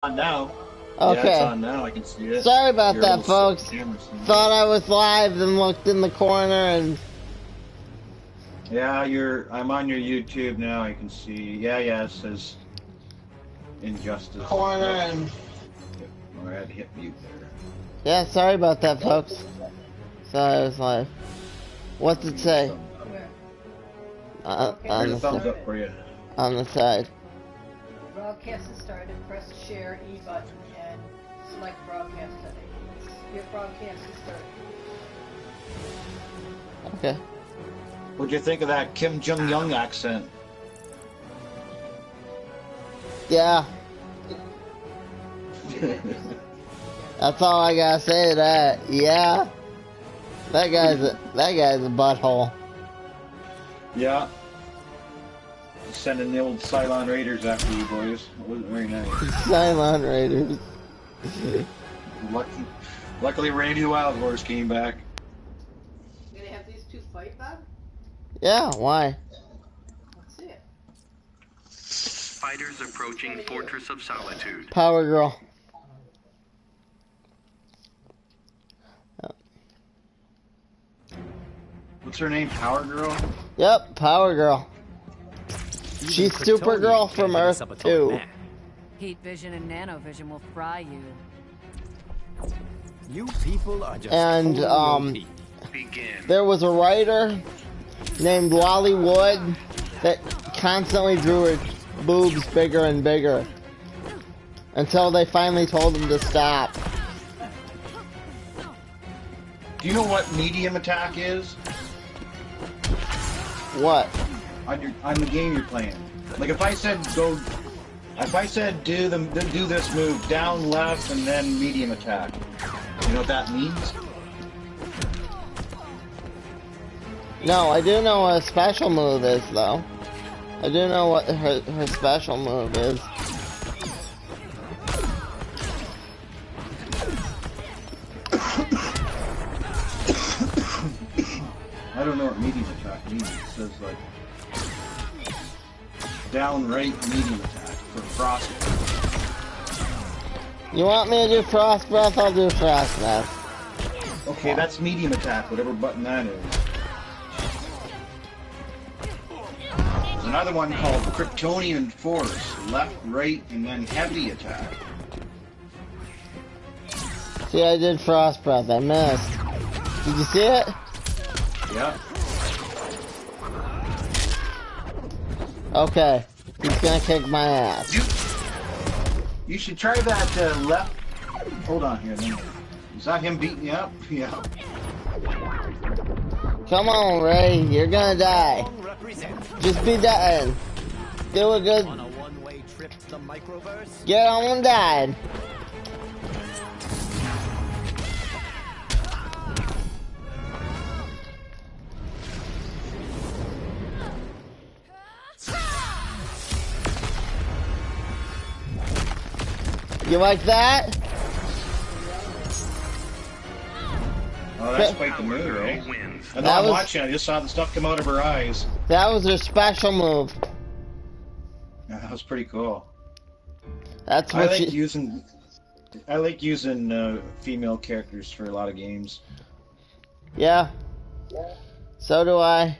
on now. Yeah, it's Okay. on now. I can see it. Sorry about Your that, little folks. camera scene. Thought I was live, then looked in the corner and... Yeah, I'm on your YouTube now. I can see. Yeah, it says Injustice. Corner and... Oh, I had to hit mute there. Yeah, sorry about that, folks. Sorry I was live. What's it say? On There's the a thumbs side. up for you. On the side. Broadcast has started. Press the share E button and select broadcast settings. Your broadcast has started. Okay. What'd you think of that Kim Jong-un accent? Yeah. That's all I gotta say to that. Yeah. That guy's a butthole. Yeah. Sending the old Cylon Raiders after you boys. It wasn't very nice. Cylon Raiders. Luckily Randy the Wild Horse came back. You gonna have these two fight, Bob? Yeah, why? Let's see it. Fighters approaching Fortress of Solitude. Power Girl. What's her name? Power Girl? Yep, Power Girl. She's Supergirl from Earth 2. Heat vision and nanovision will fry you. You people are just And Begin. there was a writer named Wally Wood that constantly drew her boobs bigger and bigger until they finally told him to stop. Do you know what medium attack is? What? On the game you're playing. Like if I said do this move, down, left, and then medium attack. You know what that means? No, I do know what a special move is, though. I do know what her special move is. I don't know what medium attack means. It says like down, right, medium attack for frost. You want me to do Frost Breath? I'll do Frost Breath. Okay, that's medium attack, whatever button that is. There's another one called Kryptonian Force. Left, right, and then heavy attack. See, I did Frost Breath. I missed. Did you see it? Yeah. Okay. He's gonna kick my ass. You should try that left. Hold on here. Is that him beating you up? Yeah. Come on, Ray. You're gonna die. Just be dying. Do a good... on a one-way trip to the microverse. Get on and die. You like that? Oh, that's quite the move, Girl eh? wins. And That I'm was- watching. I just saw the stuff come out of her eyes. That was her special move. Yeah, that was pretty cool. That's I what like she... using female characters for a lot of games. Yeah. So do I.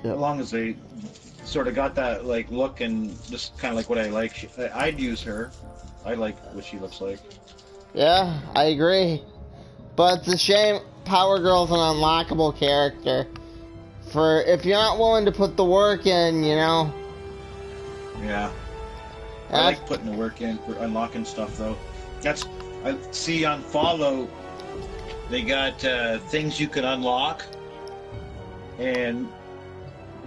As long as they sort of got that like look and just kind of like what I like. I'd use her. I like what she looks like. Yeah, I agree. But it's a shame Power Girl's an unlockable character. For if you're not willing to put the work in, you know. Yeah. I like putting the work in for unlocking stuff though. I see on Follow they got things you can unlock, and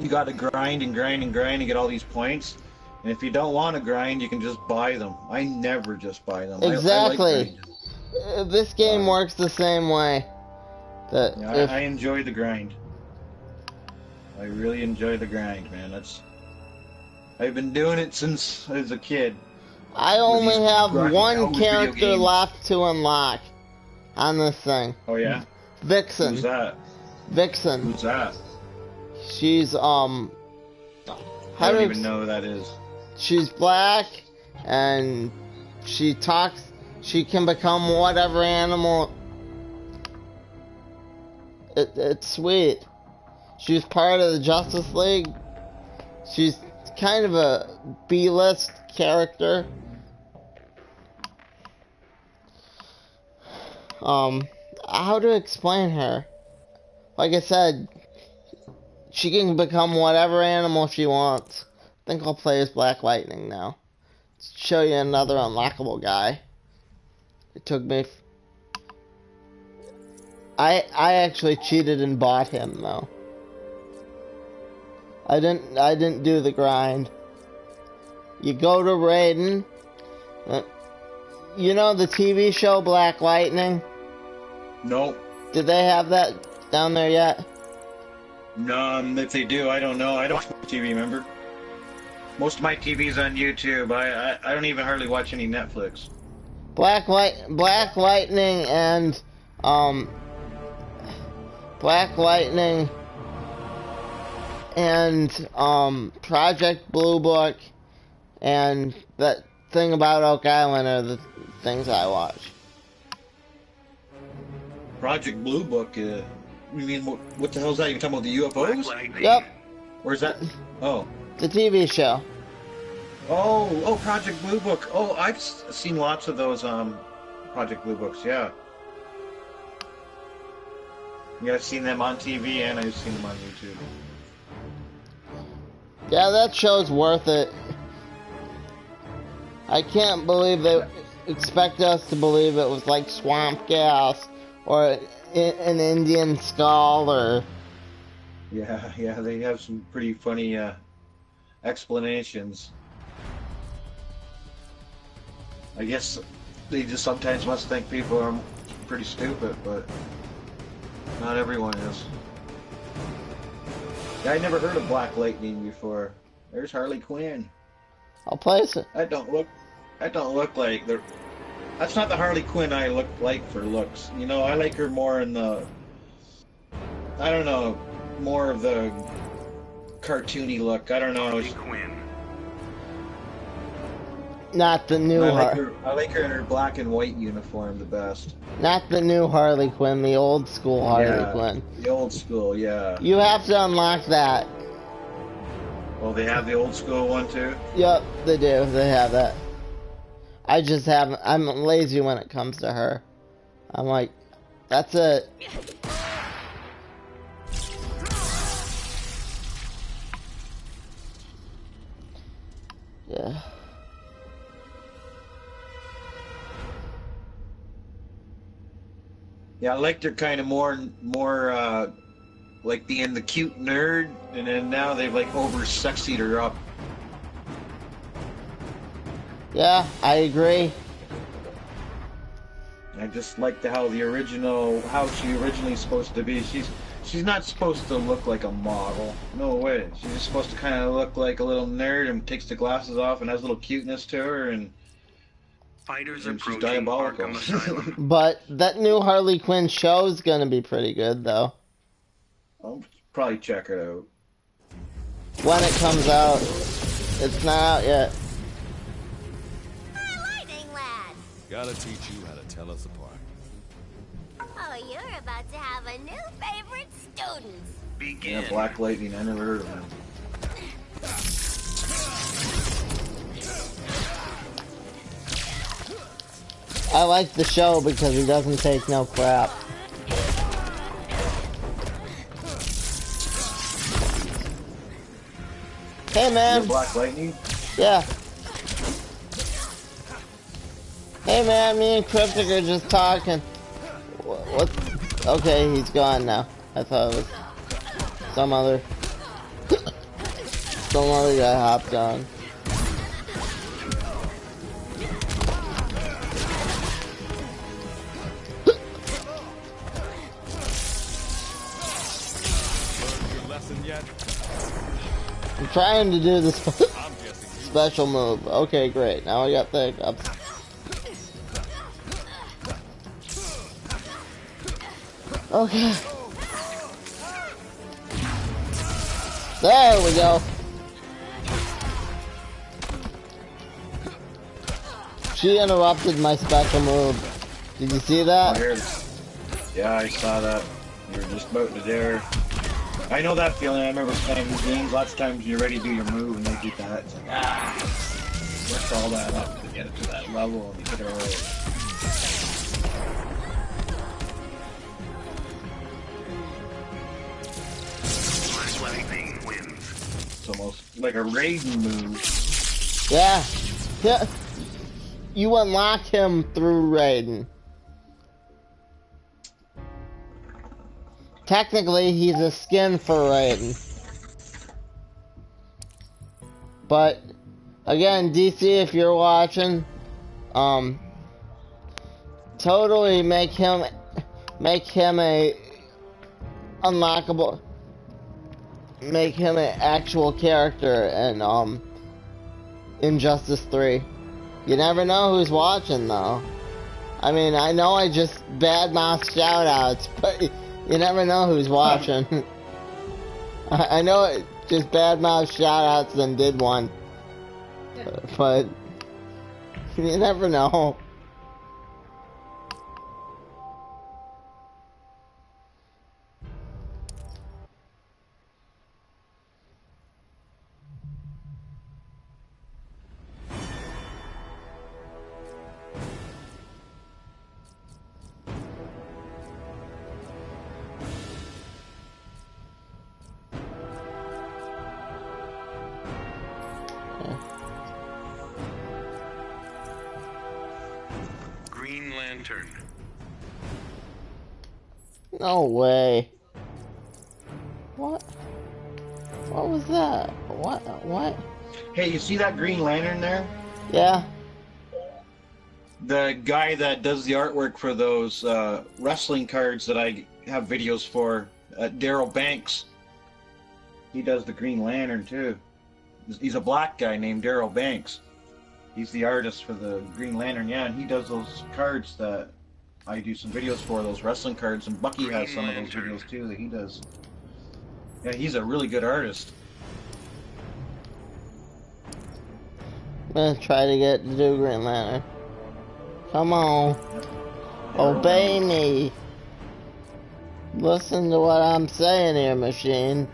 you got to grind and grind and grind and get all these points. And if you don't want to grind, you can just buy them. I never just buy them. Exactly. I like grinding. This game works the same way. That Yeah, if, I enjoy the grind. I really enjoy the grind, man. I've been doing it since I was a kid. I only these have grinding one out with video character games. left to unlock on this thing. Oh yeah? Vixen. Who's that? Vixen. Who's that? She's I don't even know who that is. she's black, and she talks. She can become whatever animal. It's sweet. She's part of the Justice League. She's kind of a B-list character. How to explain her? Like I said, she can become whatever animal she wants. I think I'll play as Black Lightning now. Let's show you another unlockable guy. It took me... I actually cheated and bought him though. I didn't do the grind. You go to Raiden. You know the TV show Black Lightning? Nope. Did they have that down there yet? No, if they do, I don't know. I don't watch TV, remember? Most of my TV's on YouTube. I don't even hardly watch any Netflix. Black Lightning and Black Lightning and Project Blue Book and that thing about Oak Island are the things I watch. Project Blue Book, you mean, what the hell is that? You talking about the UFOs? Yep. Or is that, oh. The TV show. Oh, Project Blue Book. Oh, I've seen lots of those, Project Blue Books, yeah. Yeah, I've seen them on TV and I've seen them on YouTube. Yeah, that show's worth it. I can't believe they expect us to believe it was like swamp gas or an Indian skull or... Yeah, they have some pretty funny explanations. I guess they just sometimes must think people are pretty stupid, but not everyone is. Yeah, I never heard of Black Lightning before. There's Harley Quinn. I'll place it. I don't look like the... That's not the Harley Quinn I look like for looks. You know, I like her more in the... I don't know, more of the cartoony look. I don't know. Harley Quinn. Not the new Harley. I like her in her black and white uniform the best. Not the new Harley Quinn, the old school Harley Quinn. The old school, yeah. You have to unlock that. Oh, they have the old school one too? Yep, they do. They have that. I just haven't. I'm lazy when it comes to her. I'm like, that's it. Yeah. Yeah, I liked her kind of more like being the cute nerd, and then now they've like over-sexied her up. Yeah, I agree. I just liked how she originally supposed to be. She's not supposed to look like a model. No way. She's just supposed to kind of look like a little nerd and takes the glasses off and has a little cuteness to her, and Fighters she's approaching diabolical. Arkham Asylum. But that new Harley Quinn show's gonna be pretty good, though. I'll probably check it out. When it comes out. It's not out yet. Lightning lad. Gotta teach you how to tell us apart. Oh, you're about to have a new favorite student. Begin. Yeah, Black Lightning, I never heard of him. I like the show because he doesn't take no crap. Hey man. Black Lightning? Yeah. Hey man, me and Cryptic are just talking. What? Okay, he's gone now. I thought it was some other guy hopped on. I'm trying to do this special move. Okay, great. Now I got the hiccups. Okay. There we go. She interrupted my special move. Did you see that? Yeah, I saw that. You were just about to dare. I know that feeling. I remember playing games lots of times you're ready to do your move and they do that. It's like, works all that up to get it to that level and you hit it away. It's almost like a Raiden move. Yeah. Yeah. You unlock him through Raiden. Technically, he's a skin for Raiden. But, again, DC, if you're watching, totally make him a unlockable, make him an actual character in Injustice 3. You never know who's watching, though. I mean, I know I just badmouth shoutouts, but you never know who's watching. I know it just badmouth shoutouts and did one. But you never know. Green Lantern. No way. What? What was that? What? Hey, you see that Green Lantern there? Yeah. The guy that does the artwork for those wrestling cards that I have videos for, Daryl Banks. He does the Green Lantern too. He's a black guy named Daryl Banks. He's the artist for the Green Lantern, yeah, and he does those cards that I do some videos for, those wrestling cards, and Bucky has some of those videos too that he does. Yeah, he's a really good artist. I'm gonna try to get to do Green Lantern. Come on. Obey me. Listen to what I'm saying here, machine.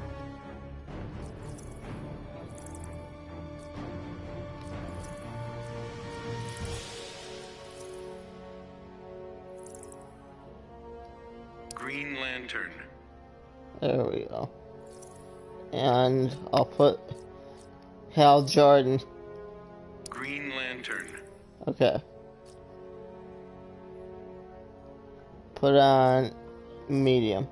Green Lantern. There we go. And I'll put Hal Jordan. Green Lantern. Okay. Put on medium.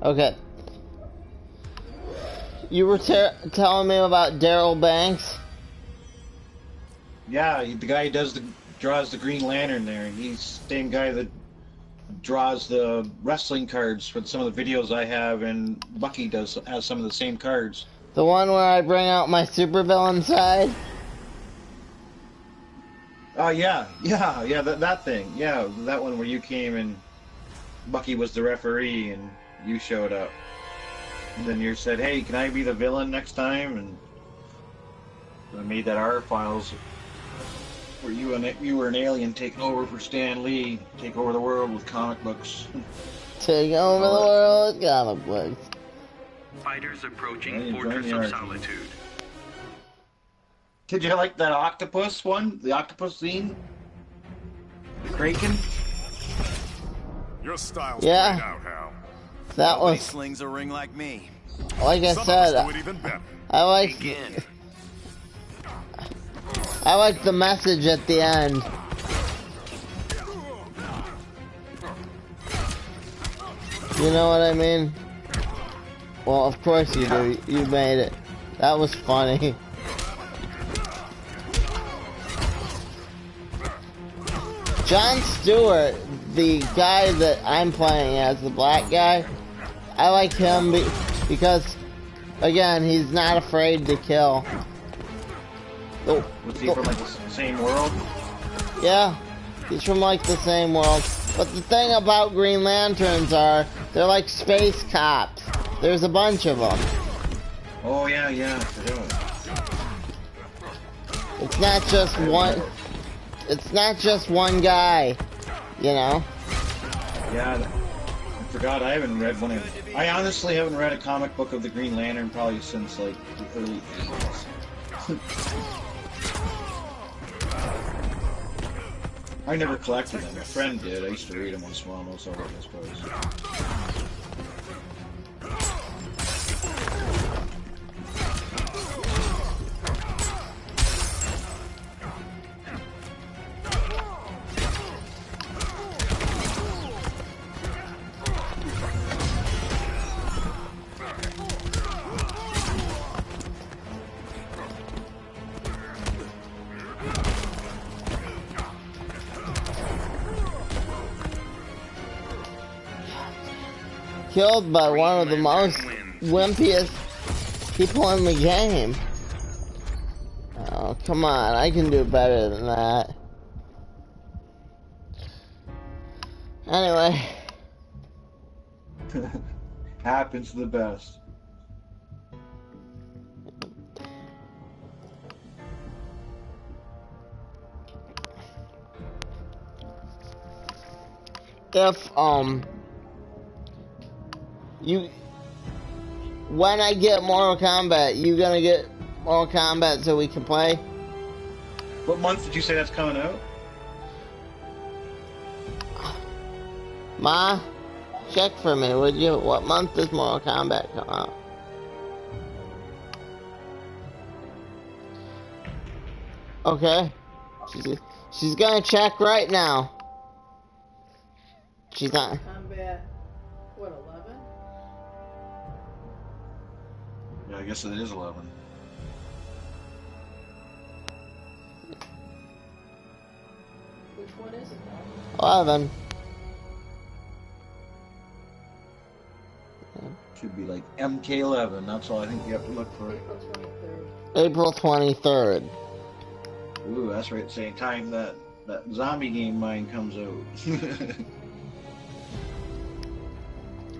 Okay. You were telling me about Daryl Banks? Yeah, the guy who draws the Green Lantern there. He's the same guy that draws the wrestling cards for some of the videos I have, and Bucky has some of the same cards. The one where I bring out my supervillain side? Oh, yeah, that thing. Yeah, that one where you came and Bucky was the referee and you showed up. And then you said, hey, can I be the villain next time? And I made that R-Files where you were an alien taking over for Stan Lee, take over the world with comic books. Take over the world with comic books. Fighters approaching Fortress of Solitude. Did you like that octopus one? The octopus scene? The Kraken? Your style's Yeah. played out, Hal. That Nobody was, slings a ring like me. like I Some said, of us do it even better. I like Begin. the message at the end. You know what I mean? Well, of course you do. You made it. That was funny. Jon Stewart, the guy that I'm playing as, the black guy, I like him because, again, he's not afraid to kill. Was he from like the same world? Yeah, he's from like the same world. But the thing about Green Lanterns are, they're like space cops. There's a bunch of them. Oh yeah, I forgot. It's not just one. It's not just one guy, you know. Yeah, I forgot. I haven't read one of. I honestly haven't read a comic book of the Green Lantern probably since like the early '80s. I never collected them. A friend did. I used to read them once in a while. Most of them, I suppose. Killed by one of the most wimpiest people in the game. Oh, come on. I can do better than that. Anyway. Happens to the best. If, when I get Mortal Kombat, you gonna get Mortal Kombat so we can play? What month did you say that's coming out? Ma, check for me, would you? What month does Mortal Kombat come out? Okay. She's gonna check right now. She's not. Combat, what, 11? Yeah, I guess it is 11. Which one is it though? 11. Should be like MK11. That's all I think you have to look for. April 23rd. April 23rd. Ooh, that's right. Same time that zombie game mine comes out.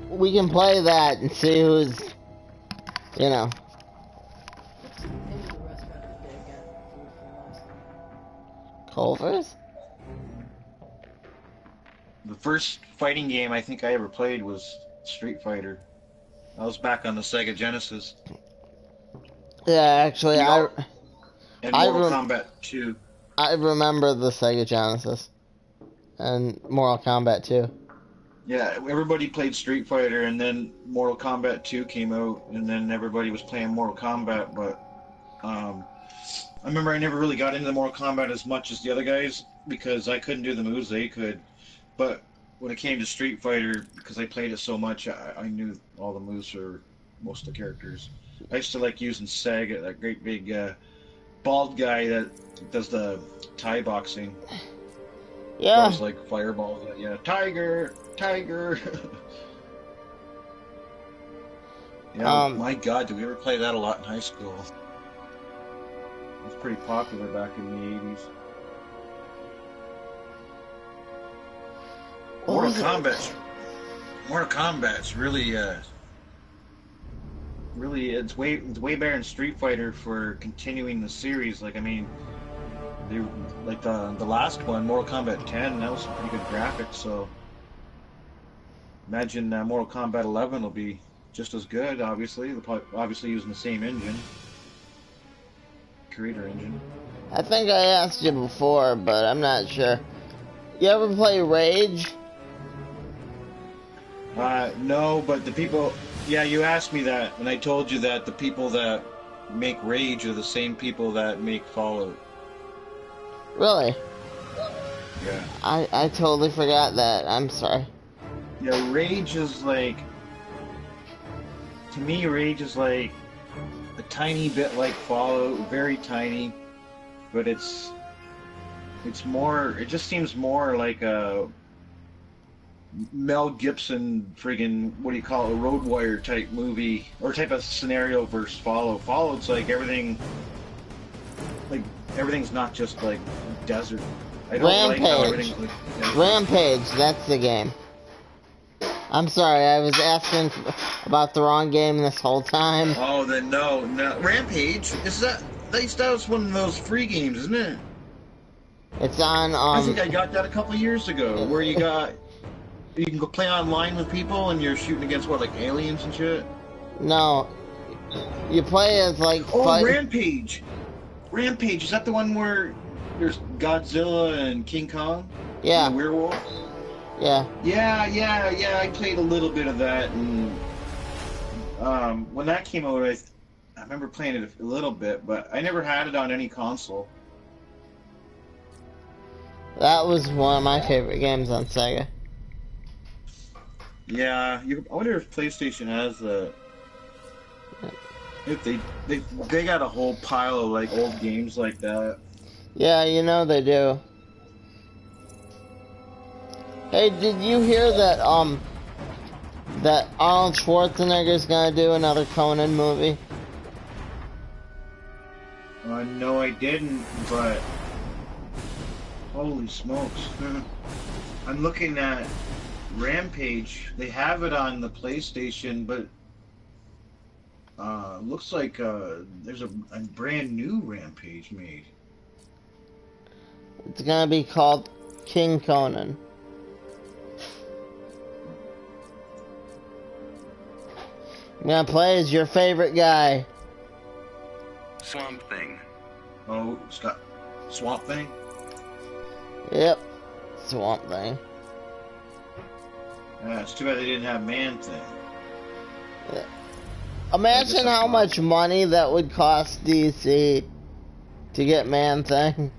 We can play that and see who's, you know. Into the restaurant today, got food from last night. Culvers? The first fighting game I think I ever played was Street Fighter. I was back on the Sega Genesis. Yeah, actually, And I Mortal Kombat 2. I remember the Sega Genesis. And Mortal Kombat 2. Yeah, everybody played Street Fighter, and then Mortal Kombat 2 came out, and then everybody was playing Mortal Kombat, but I remember I never really got into Mortal Kombat as much as the other guys, because I couldn't do the moves they could. But when it came to Street Fighter, because I played it so much, I knew all the moves for most of the characters. I used to like using Sega, that great big bald guy that does the Thai boxing. Yeah. It was like fireballs. Yeah, Tiger. Yeah, my God, did we ever play that a lot in high school? It was pretty popular back in the 80s. Mortal Kombat's really, it's way better than Street Fighter for continuing the series. Like, I mean, like the last one, Mortal Kombat 10, that was some pretty good graphics. So imagine Mortal Kombat 11 will be just as good. Obviously, they're probably obviously using the same engine, creator engine. I think I asked you before, but I'm not sure. You ever play Rage? No, but the people, yeah, you asked me that, and I told you that the people that make Rage are the same people that make Fallout. Really? Yeah. I totally forgot that. I'm sorry. Yeah, Rage is like, to me, Rage is like a tiny bit like Fallout, very tiny, but it's more, it just seems more like a Mel Gibson friggin', what do you call it, a Road Warrior type movie, or type of scenario versus Fallout. Fallout's like everything's not just like desert. I don't Rampage. like how everything's like desert. Rampage, that's the game. I'm sorry, I was asking about the wrong game this whole time. Oh, then no. Rampage, is that was one of those free games, isn't it? It's on, I think I got that a couple years ago, where you can go play online with people and you're shooting against, what, like aliens and shit? No. You play as, like, Rampage! Rampage, is that the one where there's Godzilla and King Kong? Yeah. And the werewolf? Yeah. Yeah, I played a little bit of that, and when that came out, I remember playing it a little bit, but I never had it on any console. That was one of my favorite games on Sega. Yeah, I wonder if PlayStation has the... If they got a whole pile of like old games like that. Yeah, you know they do. Hey, did you hear that that Arnold Schwarzenegger's gonna do another Conan movie? No, I didn't, but holy smokes! I'm looking at Rampage. They have it on the PlayStation, but looks like there's a brand new Rampage made. It's gonna be called King Conan. I'm gonna play as your favorite guy. Swamp Thing. Oh, it's got Swamp Thing? Yep. Swamp Thing. Yeah, it's too bad they didn't have Man Thing. Yeah. Imagine how much money that would cost DC to get Man Thing.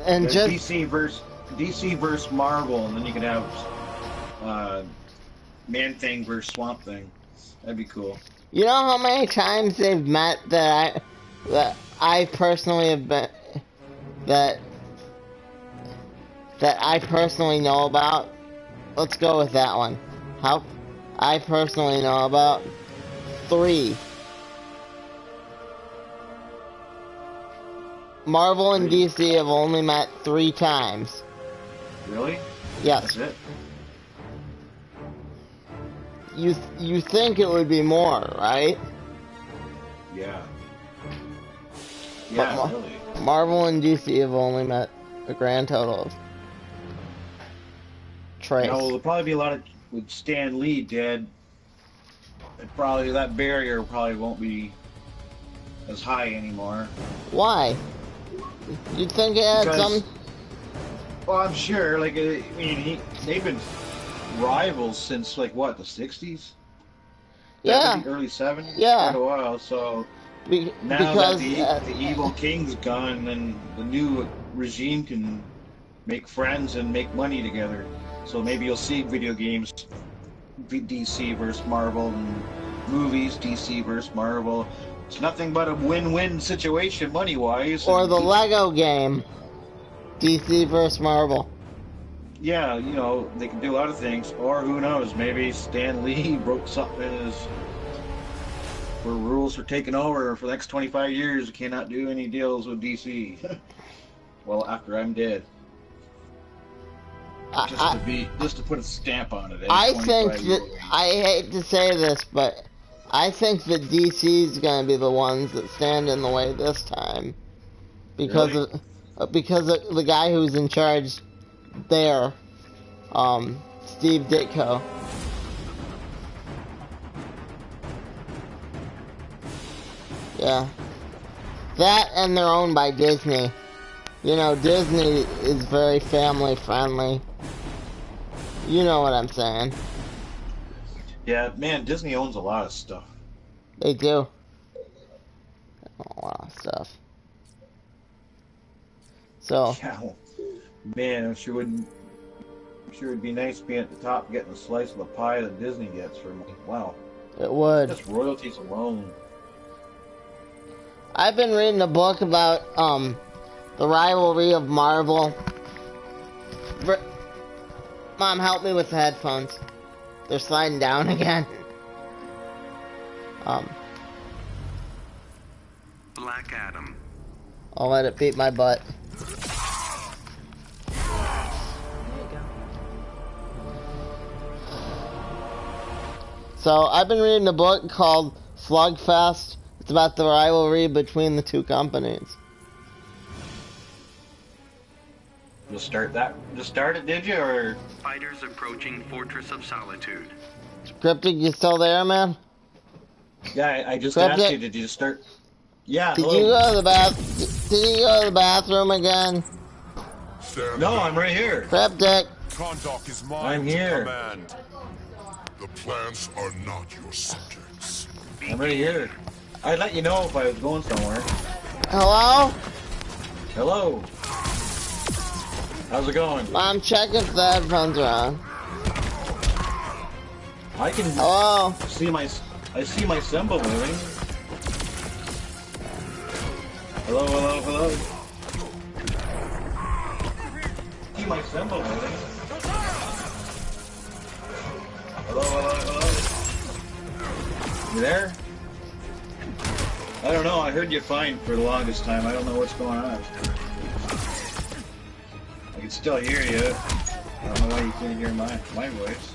And just DC versus Marvel, and then you could have Man Thing versus Swamp Thing. That'd be cool. You know how many times they've met that I personally have been that I personally know about? Let's go with that one. How I personally know about 3. Marvel and DC have only met 3 times. Really? Yes. That's it? You think it would be more, right? Yeah. Yeah, But really. Marvel and DC have only met a grand total of trace. No, there'll probably be a lot of with Stan Lee dead. Probably that barrier probably won't be as high anymore. Why? You'd think it had some. Well, I'm sure. Like, I mean, they've been rivals since like what, the '60s? Yeah. The early '70s. Yeah. Quite a while. So now Because that the evil king's gone, then the new regime can make friends and make money together. So maybe you'll see video games, DC versus Marvel, and movies, DC versus Marvel. It's nothing but a win-win situation money-wise. Or the Lego game, DC versus Marvel. Yeah, you know, they can do a lot of things. Or who knows, maybe Stan Lee broke something in his... where rules are taken over for the next 25 years. You cannot do any deals with DC. Well, after I'm dead. Just to put a stamp on it. I think that, I hate to say this, but I think that DC's gonna be the ones that stand in the way this time. Because of the guy who's in charge there, Steve Ditko. Yeah. That, and they're owned by Disney. You know, Disney is very family friendly. You know what I'm saying. Yeah, man, Disney owns a lot of stuff. They do. A lot of stuff. So. Yeah, man, I'm sure it'd be nice being at the top getting a slice of the pie that Disney gets for me. Wow. It would. Just royalties alone. I've been reading a book about, the rivalry of Marvel. Mom, help me with the headphones. They're sliding down again. Black Adam. I'll let it beat my butt. There you go. So I've been reading a book called Slugfest. It's about the rivalry between the two companies. Just start it, did you, or? Fighters approaching Fortress of Solitude. Cryptic, you still there, man? Yeah, I just Cryptic? asked you, did you start? Yeah, Did hello. you go to the Did you go to the bathroom again? No, I'm right here. Cryptic. Kondok is mine I'm here. to command. The plants are not your subjects. I'm right here. I'd let you know if I was going somewhere. Hello? Hello. How's it going? Mom, check if the headphones are on. I can Hello? see my symbol moving. Hello, hello, hello. See my symbol moving. Hello, hello, hello. You there? I don't know. I heard you fine for the longest time. I don't know what's going on. I can still hear you. I don't know why you can't hear my voice.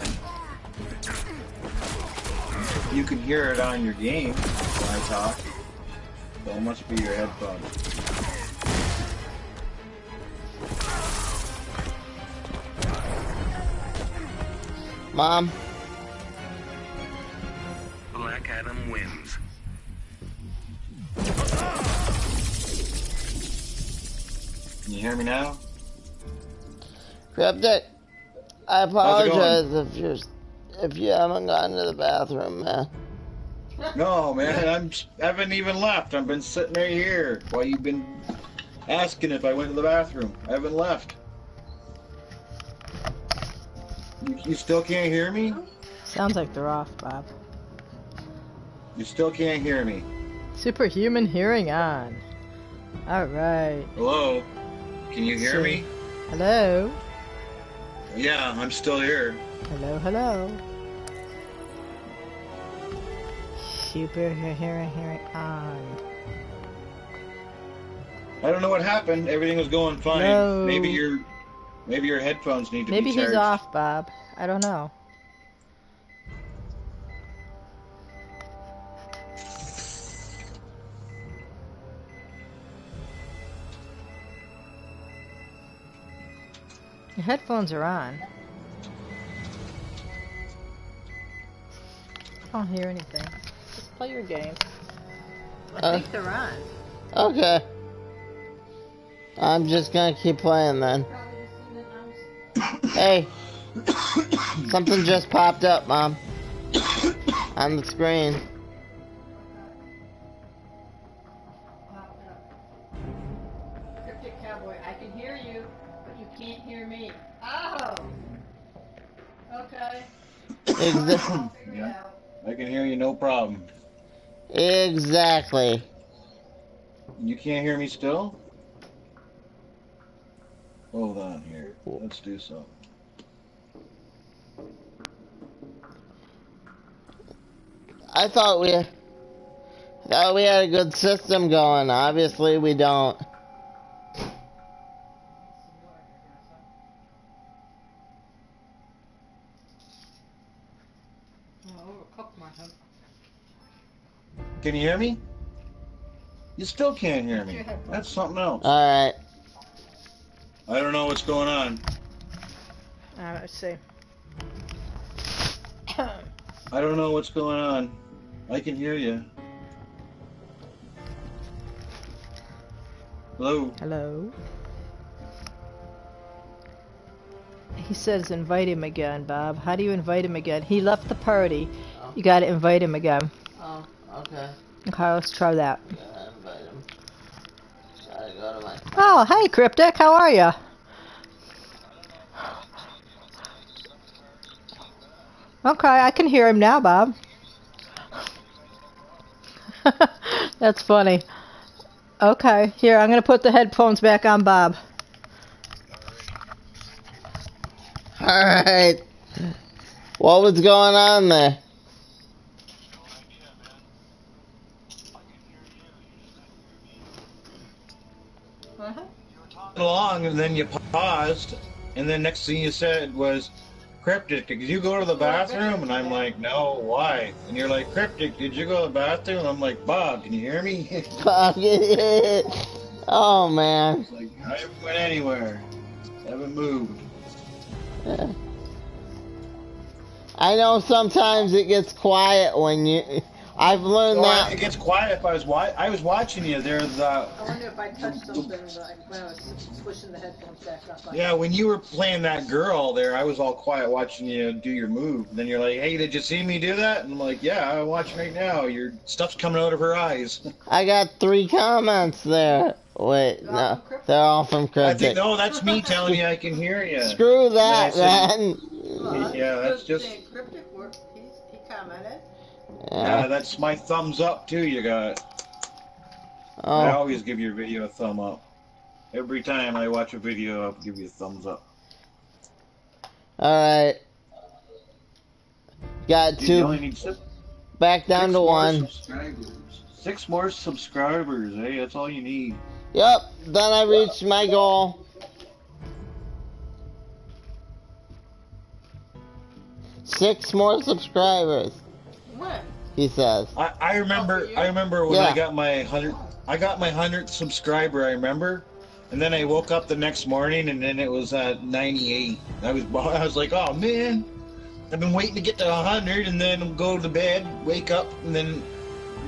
You can hear it on your game when I talk. So it must be your headphones. Mom? Black Adam wins. Can you hear me now? Cryptic, I apologize if you haven't gone to the bathroom, man. No, man, I haven't even left. I've been sitting right here while you've been asking if I went to the bathroom. I haven't left. You still can't hear me? Sounds like they're off, Bob. You still can't hear me. Superhuman hearing on. Alright. Hello? Can you hear me? Hello? Yeah, I'm still here. Hello, hello. Super hearing on. I don't know what happened. Everything was going fine. No. Maybe your headphones need to Maybe be charged. he's off, Bob. I don't know. Your headphones are on. I don't hear anything. Just play your game. I think they're on. Okay. I'm just gonna keep playing then. Hey. Something just popped up, Mom. On the screen. Cryptic Cowboy, I can hear you, but you can't hear me. Oh! Okay. Yeah, I can hear you, no problem. Exactly. You can't hear me still? Hold on here. Let's do something. I thought we had a good system going. Obviously, we don't. Can you hear me? You still can't hear me. That's something else. Alright. I don't know what's going on. Let's see. I don't know what's going on. I can hear you. Hello? Hello? He says invite him again, Bob. How do you invite him again? He left the party. Oh. You gotta invite him again. Oh, okay. Okay, let's try that. Gotta invite him. Gotta go to my... Oh, hey, Cryptic. How are you? Okay, I can hear him now, Bob. That's funny. Okay, here, I'm going to put the headphones back on Bob. Alright. What was going on there? Along, and then you paused, and then next thing you said was, Cryptic, did you go to the bathroom? And I'm like, no, why? And you're like, Cryptic, did you go to the bathroom? And I'm like, Bob, can you hear me? Oh man. It's like, I haven't went anywhere. I haven't moved. I know sometimes it gets quiet when you. I've learned that. It gets quiet if I was watching you. There's I wonder if I touched something when I was pushing the headphones back up. Yeah, when you were playing that girl there, I was all quiet watching you do your move. Then you're like, hey, did you see me do that? And I'm like, yeah, I'm watching right now. Your stuff's coming out of her eyes. I got 3 comments there. Wait, no, they're all from Cryptic. No, that's me telling you I can hear you. Screw that, man. Yeah, that's just. Cryptic work. He commented. Yeah, that's my thumbs up too. You got. Oh. I always give your video a thumb up. Every time I watch a video, I'll give you a thumbs up. Alright. Got 2. You only need Back down to 1. 6 more subscribers, eh? That's all you need. Yep, then I reached my goal. 6 more subscribers. When? He says. I remember when I got my 100th subscriber, I remember. And then I woke up the next morning and then it was at 98. I was like, oh man, I've been waiting to get to 100 and then go to bed, wake up and then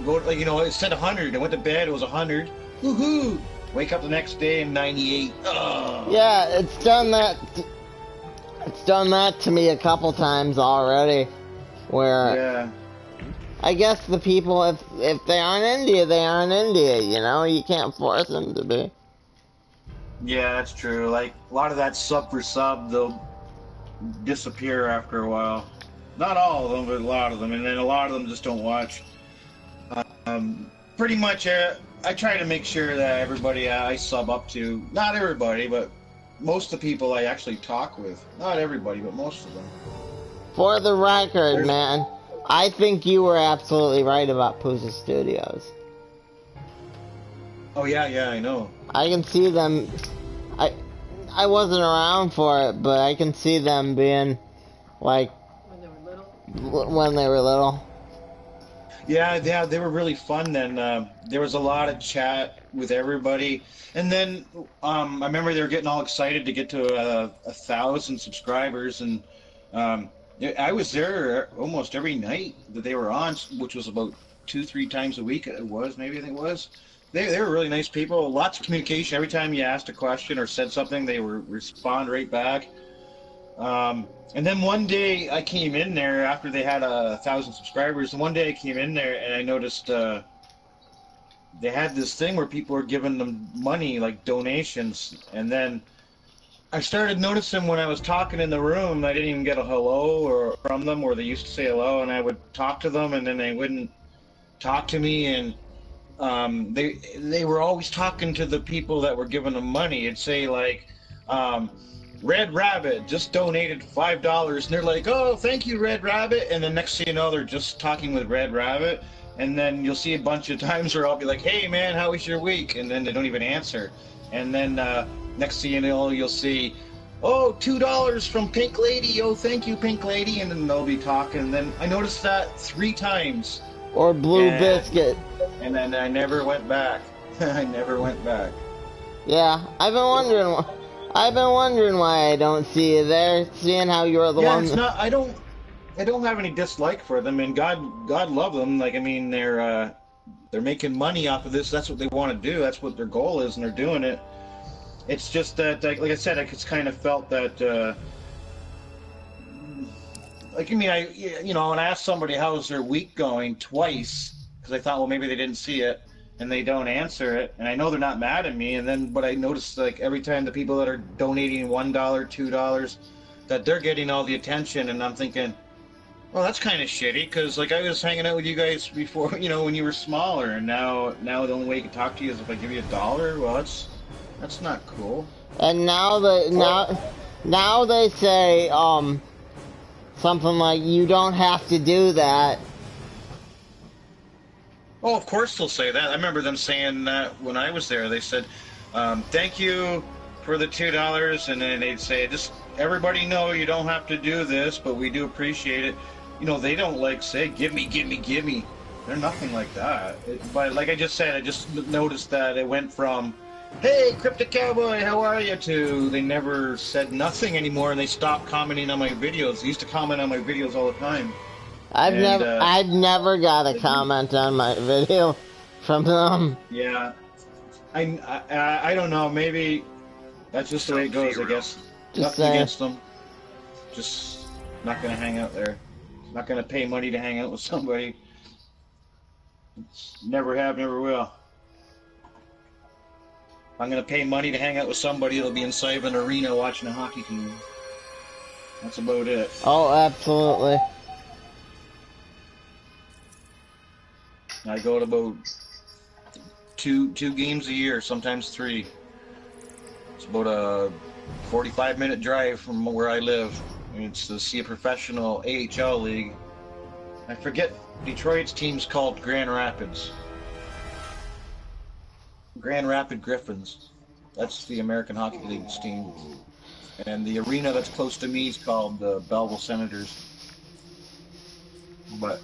go, like, you know, it said 100. I went to bed, it was 100. Woohoo! Wake up the next day and 98. Oh. Yeah, it's done that. It's done that to me a couple times already. Where. Yeah. I guess the people, if they aren't India, they aren't India, you know? You can't force them to be. Yeah, that's true. Like, a lot of that sub for sub, they'll disappear after a while. Not all of them, but a lot of them. And then a lot of them just don't watch. Pretty much, I try to make sure that everybody I sub up to, not everybody, but most of the people I actually talk with. Not everybody, but most of them. For the record, man, I think you were absolutely right about Pusa Studios. Oh yeah, I know. I can see them. I wasn't around for it, but I can see them being like When they were little. When they were little. Yeah, they were really fun then. There was a lot of chat with everybody, and then I remember they were getting all excited to get to 1,000 subscribers, and I was there almost every night that they were on, which was about 2-3 times a week. It was, maybe I think it was. They were really nice people. Lots of communication. Every time you asked a question or said something, they would respond right back. And then one day I came in there after they had 1,000 subscribers. And one day I came in there and I noticed they had this thing where people were giving them money, like donations. And then I started noticing when I was talking in the room, I didn't even get a hello or from them, or they used to say hello, and I would talk to them, and then they wouldn't talk to me, and they were always talking to the people that were giving them money. It'd say like, Red Rabbit just donated $5, and they're like, oh, thank you, Red Rabbit, and then next thing you know, they're just talking with Red Rabbit, and then you'll see a bunch of times where I'll be like, hey man, how was your week? And then they don't even answer, and then next thing you know, you'll see, oh, $2 from Pink Lady, oh, thank you, Pink Lady, and then they'll be talking, and then I noticed that 3 times. Or Blue Biscuit. And then I never went back. I never went back. Yeah, I've been wondering why I don't see you there, seeing how you're the one. Yeah, it's not. I don't have any dislike for them, and God love them. Like, I mean, they're making money off of this. That's what they want to do. That's what their goal is, and they're doing it. It's just that, like I said, I just kind of felt that. Like, I mean, you know, when I asked somebody how's their week going twice, because I thought, well, maybe they didn't see it, and they don't answer it, and I know they're not mad at me, and then, but I noticed, like, every time the people that are donating $1, $2, that they're getting all the attention, and I'm thinking, well, that's kind of shitty, because, like, I was hanging out with you guys before, you know, when you were smaller, and now the only way I can talk to you is if I give you $1. Well, that's not cool. And now they say, something like, you don't have to do that. Oh, of course they'll say that. I remember them saying that when I was there. They said, thank you for the $2, and then they'd say, just everybody know you don't have to do this, but we do appreciate it. You know, they don't like say, give me, give me, give me. They're nothing like that. But like I just said, I just noticed that it went from, hey, Cryptic Cowboy, how are you, to they never said nothing anymore, and they stopped commenting on my videos. They used to comment on my videos all the time. I've never got a comment on my video from them. Yeah. I don't know, maybe that's just the way it goes, I guess. Nothing against them. Just not gonna hang out there. Not gonna pay money to hang out with somebody. Never have, never will. If I'm gonna pay money to hang out with somebody, it'll be inside of an arena watching a hockey game. That's about it. Oh, absolutely. I go to about two games a year, sometimes 3. It's about a 45-minute drive from where I live. It's to see a professional AHL league. I forget Detroit's team's called Grand Rapids. Grand Rapid Griffins. That's the American Hockey League's team. And the arena that's close to me is called the Belleville Senators. But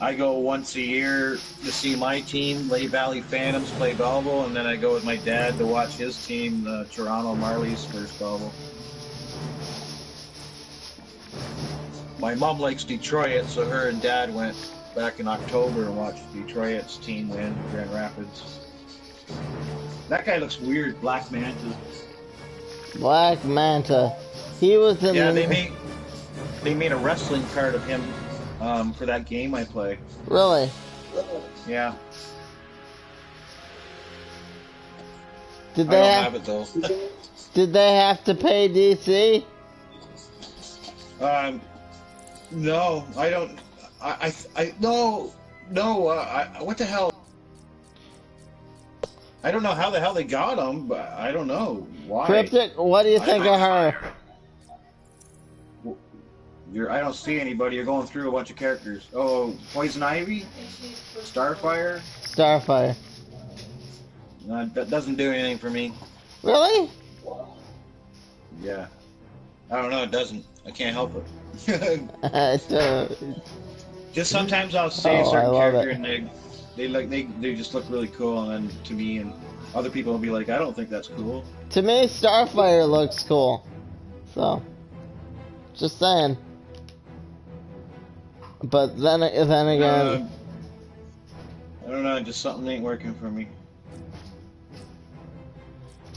I go once a year to see my team, Lehigh Valley Phantoms, play Belleville, and then I go with my dad to watch his team, the Toronto Marlies, versus Belleville. My mom likes Detroit, so her and dad went back in October and watched Detroit's team win Grand Rapids. That guy looks weird, Black Manta. Black Manta. He was in yeah, the... they made a wrestling card of him for that game I play. Really? Yeah. Did I they don't have it though. Did they have to pay DC? No, I don't. No. What the hell? I don't know how the hell they got him, but I don't know why. Cryptic, what do you think of her? I don't see anybody. You're going through a bunch of characters. Oh, Poison Ivy? Starfire? Starfire. That doesn't do anything for me. Really? Yeah. I don't know, it doesn't. I can't help it. Just sometimes I'll see a certain character and they just look really cool, and then to me and other people will be like, I don't think that's cool. To me, Starfire looks cool. So, just saying. But then again, I don't know. Just something ain't working for me.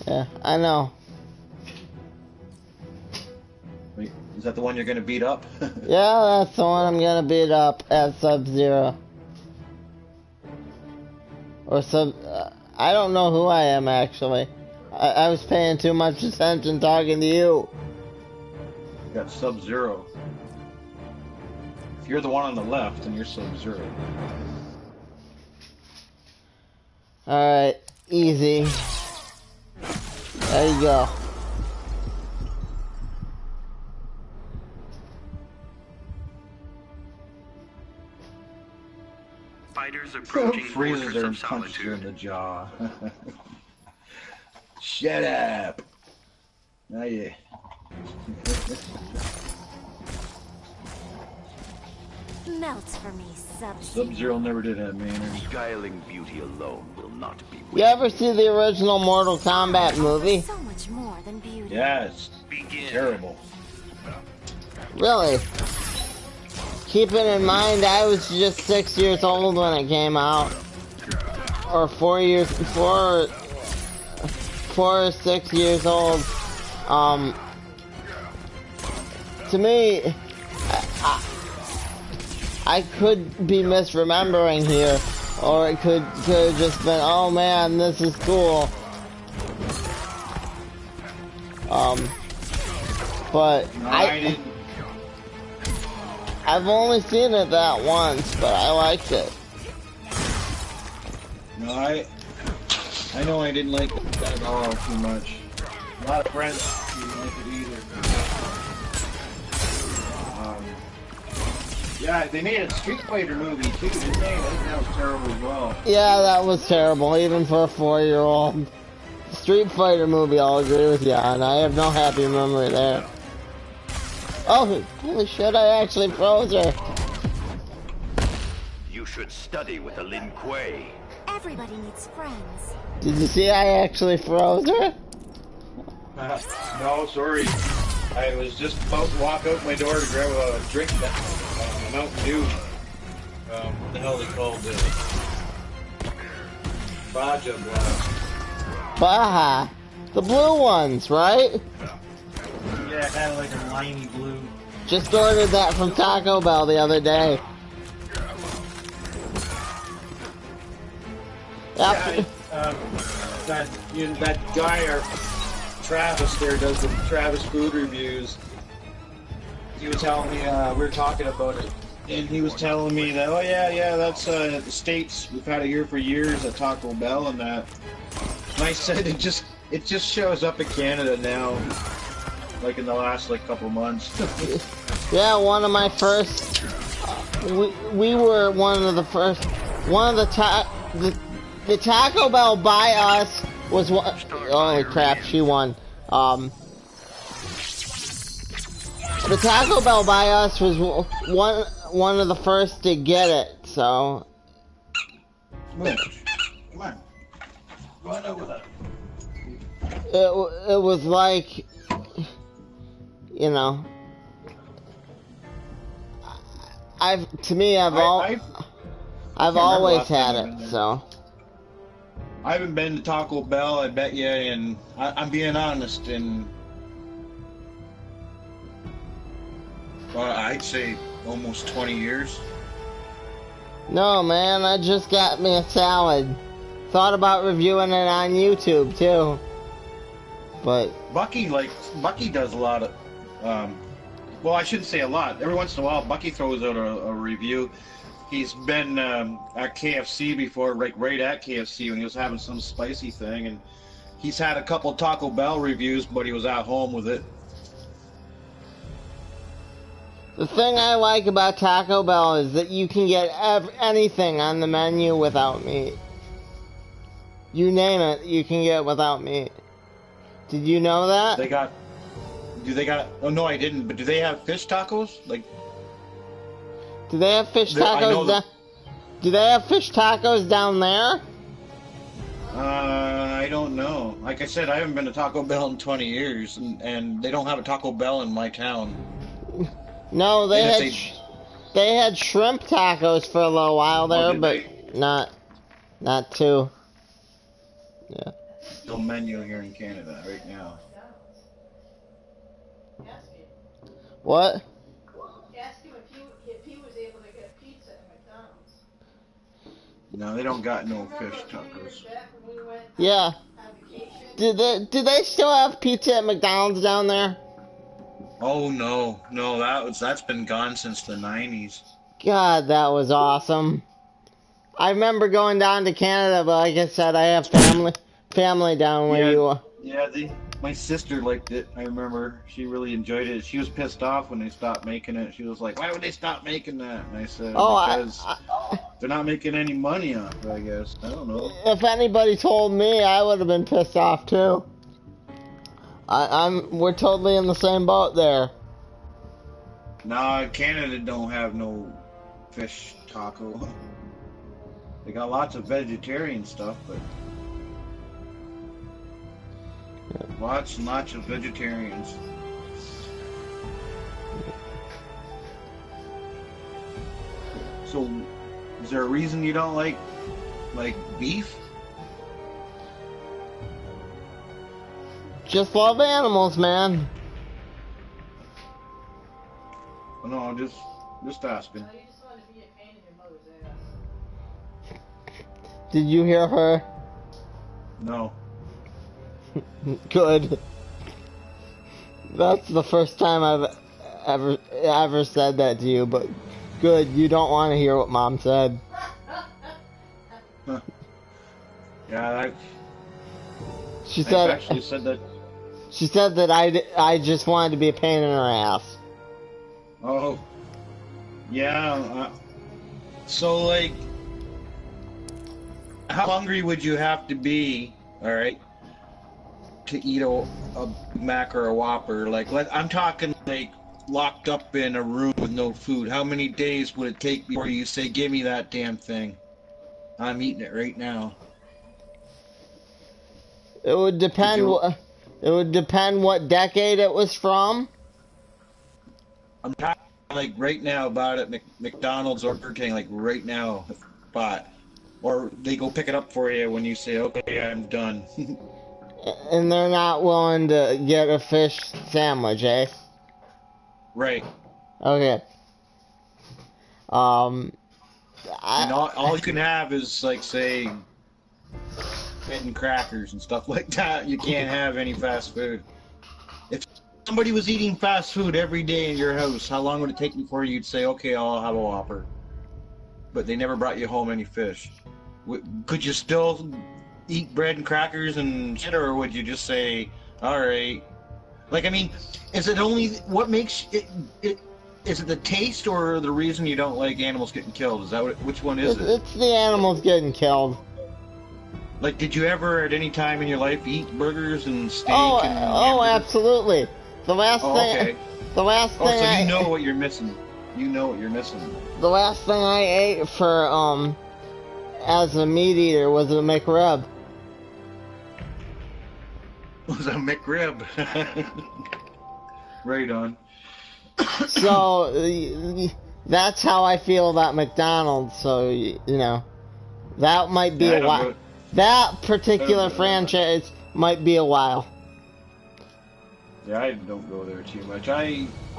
Yeah, I know. Wait, is that the one you're gonna beat up? Yeah, that's the one I'm gonna beat up at Sub-Zero. Or I don't know who I am, actually. I was paying too much attention talking to you. You got Sub-Zero. If you're the one on the left, then you're Sub-Zero. Alright, easy. There you go. Fighters approaching Freezes her Fortress and of punches her in Solitude. the jaw. Shut up. Now yeah. Melts for me, Sub-Zero. Sub-Zero never did have manners. Beguiling beauty alone will not be. You ever see the original Mortal Kombat movie? So much more than beauty. Yeah, it's terrible. Really? Keeping in mind, I was just 6 years old when it came out. Or 4 or 6 years old. To me, I could be misremembering here, or it could have just been, oh man, this is cool. But No, I didn't. I've only seen it that once, but I liked it. No, I know I didn't like that at all too much. A lot of friends didn't like it either. Yeah, they made a Street Fighter movie too, didn't they? I think that was terrible as well. Yeah, that was terrible, even for a 4-year-old. Street Fighter movie, I'll agree with you on. I have no happy memory there. Oh, holy shit, I actually froze her. You should study with the Lin Kuei. Everybody needs friends. Did you see I actually froze her? No, sorry. I was just about to walk out my door to grab a drink, a Mountain Dew. What the hell are they called? Baja Blast. Baja. The blue ones, right? Yeah, kind of like a limey blue. Just ordered that from Taco Bell the other day. Yeah, that guy, Travis there, does the Travis food reviews. He was telling me, we were talking about it, and he was telling me that, oh yeah, that's the States, we've had it here for years at Taco Bell and that. And I said it just shows up in Canada now, like in the last couple months. Yeah, one of my first, we were one of the first, the Taco Bell by us was one. Holy crap, she won. The Taco Bell by us was one of the first to get it. So. Come on. Run over that. It was like, you know. I've always had it, so. I haven't been to Taco Bell, I bet you, and I'm being honest, and I'd say almost 20 years. No, man, I just got me a salad. Thought about reviewing it on YouTube, too. But Bucky does a lot of, well, I shouldn't say a lot. Every once in a while, Bucky throws out a review. He's been at KFC before, right at KFC when he was having some spicy thing, and he's had a couple Taco Bell reviews, but he was at home with it. the thing I like about Taco Bell is that you can get anything on the menu without meat. You name it, you can get without meat. Did you know that? Oh no, I didn't, but do they have fish tacos? Do they have fish tacos? Do they have fish tacos down there? I don't know. Like I said, I haven't been to Taco Bell in 20 years, and they don't have a Taco Bell in my town. No, they had shrimp tacos for a little while there, but not too. Yeah. No menu here in Canada right now. What? Ask him if he was able to get pizza at McDonald's. No, they don't got no fish tacos. Yeah. Do they still have pizza at McDonald's down there? Oh no, that's been gone since the 90s. God, that was awesome. I remember going down to Canada, but like I said, I have family down where you are. Yeah, my sister liked it. I remember she really enjoyed it. She was pissed off when they stopped making it. She was like, "Why would they stop making that?" And I said, "Because they're not making any money off it, I guess. I don't know." If anybody told me, I would have been pissed off too. We're totally in the same boat there. Nah, Canada don't have no fish taco. They got lots of vegetarian stuff, but lots and lots of vegetarians. So, is there a reason you don't like beef? Just love animals, man. No, I'm just asking. Did you hear her? No. Good. That's the first time I've ever said that to you, but good. You don't want to hear what Mom said. Yeah, She said. Actually said that. She said that I just wanted to be a pain in her ass. Oh. Yeah. So like, how hungry would you have to be? All right. To eat a Mac or a Whopper, I'm talking like locked up in a room with no food, how many days would it take before you say, "Give me that damn thing"? I'm eating it right now. It would depend. It would depend what decade it was from. I'm talking like right now about it, McDonald's or Burger King, like right now, spot. Or they go pick it up for you when you say, "Okay, I'm done." And they're not willing to get a fish sandwich, eh? Right. Okay. And all you can have is, like, say, bread and crackers and stuff like that. You can't have any fast food. If somebody was eating fast food every day in your house, how long would it take before you'd say, "Okay, I'll have a Whopper"? But they never brought you home any fish. Could you still eat bread and crackers and shit, or would you just say, "All right"? Like, I mean, is it only what makes it? Is it the taste or the reason you don't like animals getting killed? Is that which one is it? It's the animals getting killed. Like, did you ever at any time in your life eat burgers and steak? Oh, absolutely. The last thing. Okay. The last thing. Oh, so you know what you're missing. You know what you're missing. The last thing I ate for as a meat eater was a McRib. Was a McRib. Right on. So that's how I feel about McDonald's. So you know, that might be a while. That particular franchise might be a while. Yeah, I don't go there too much.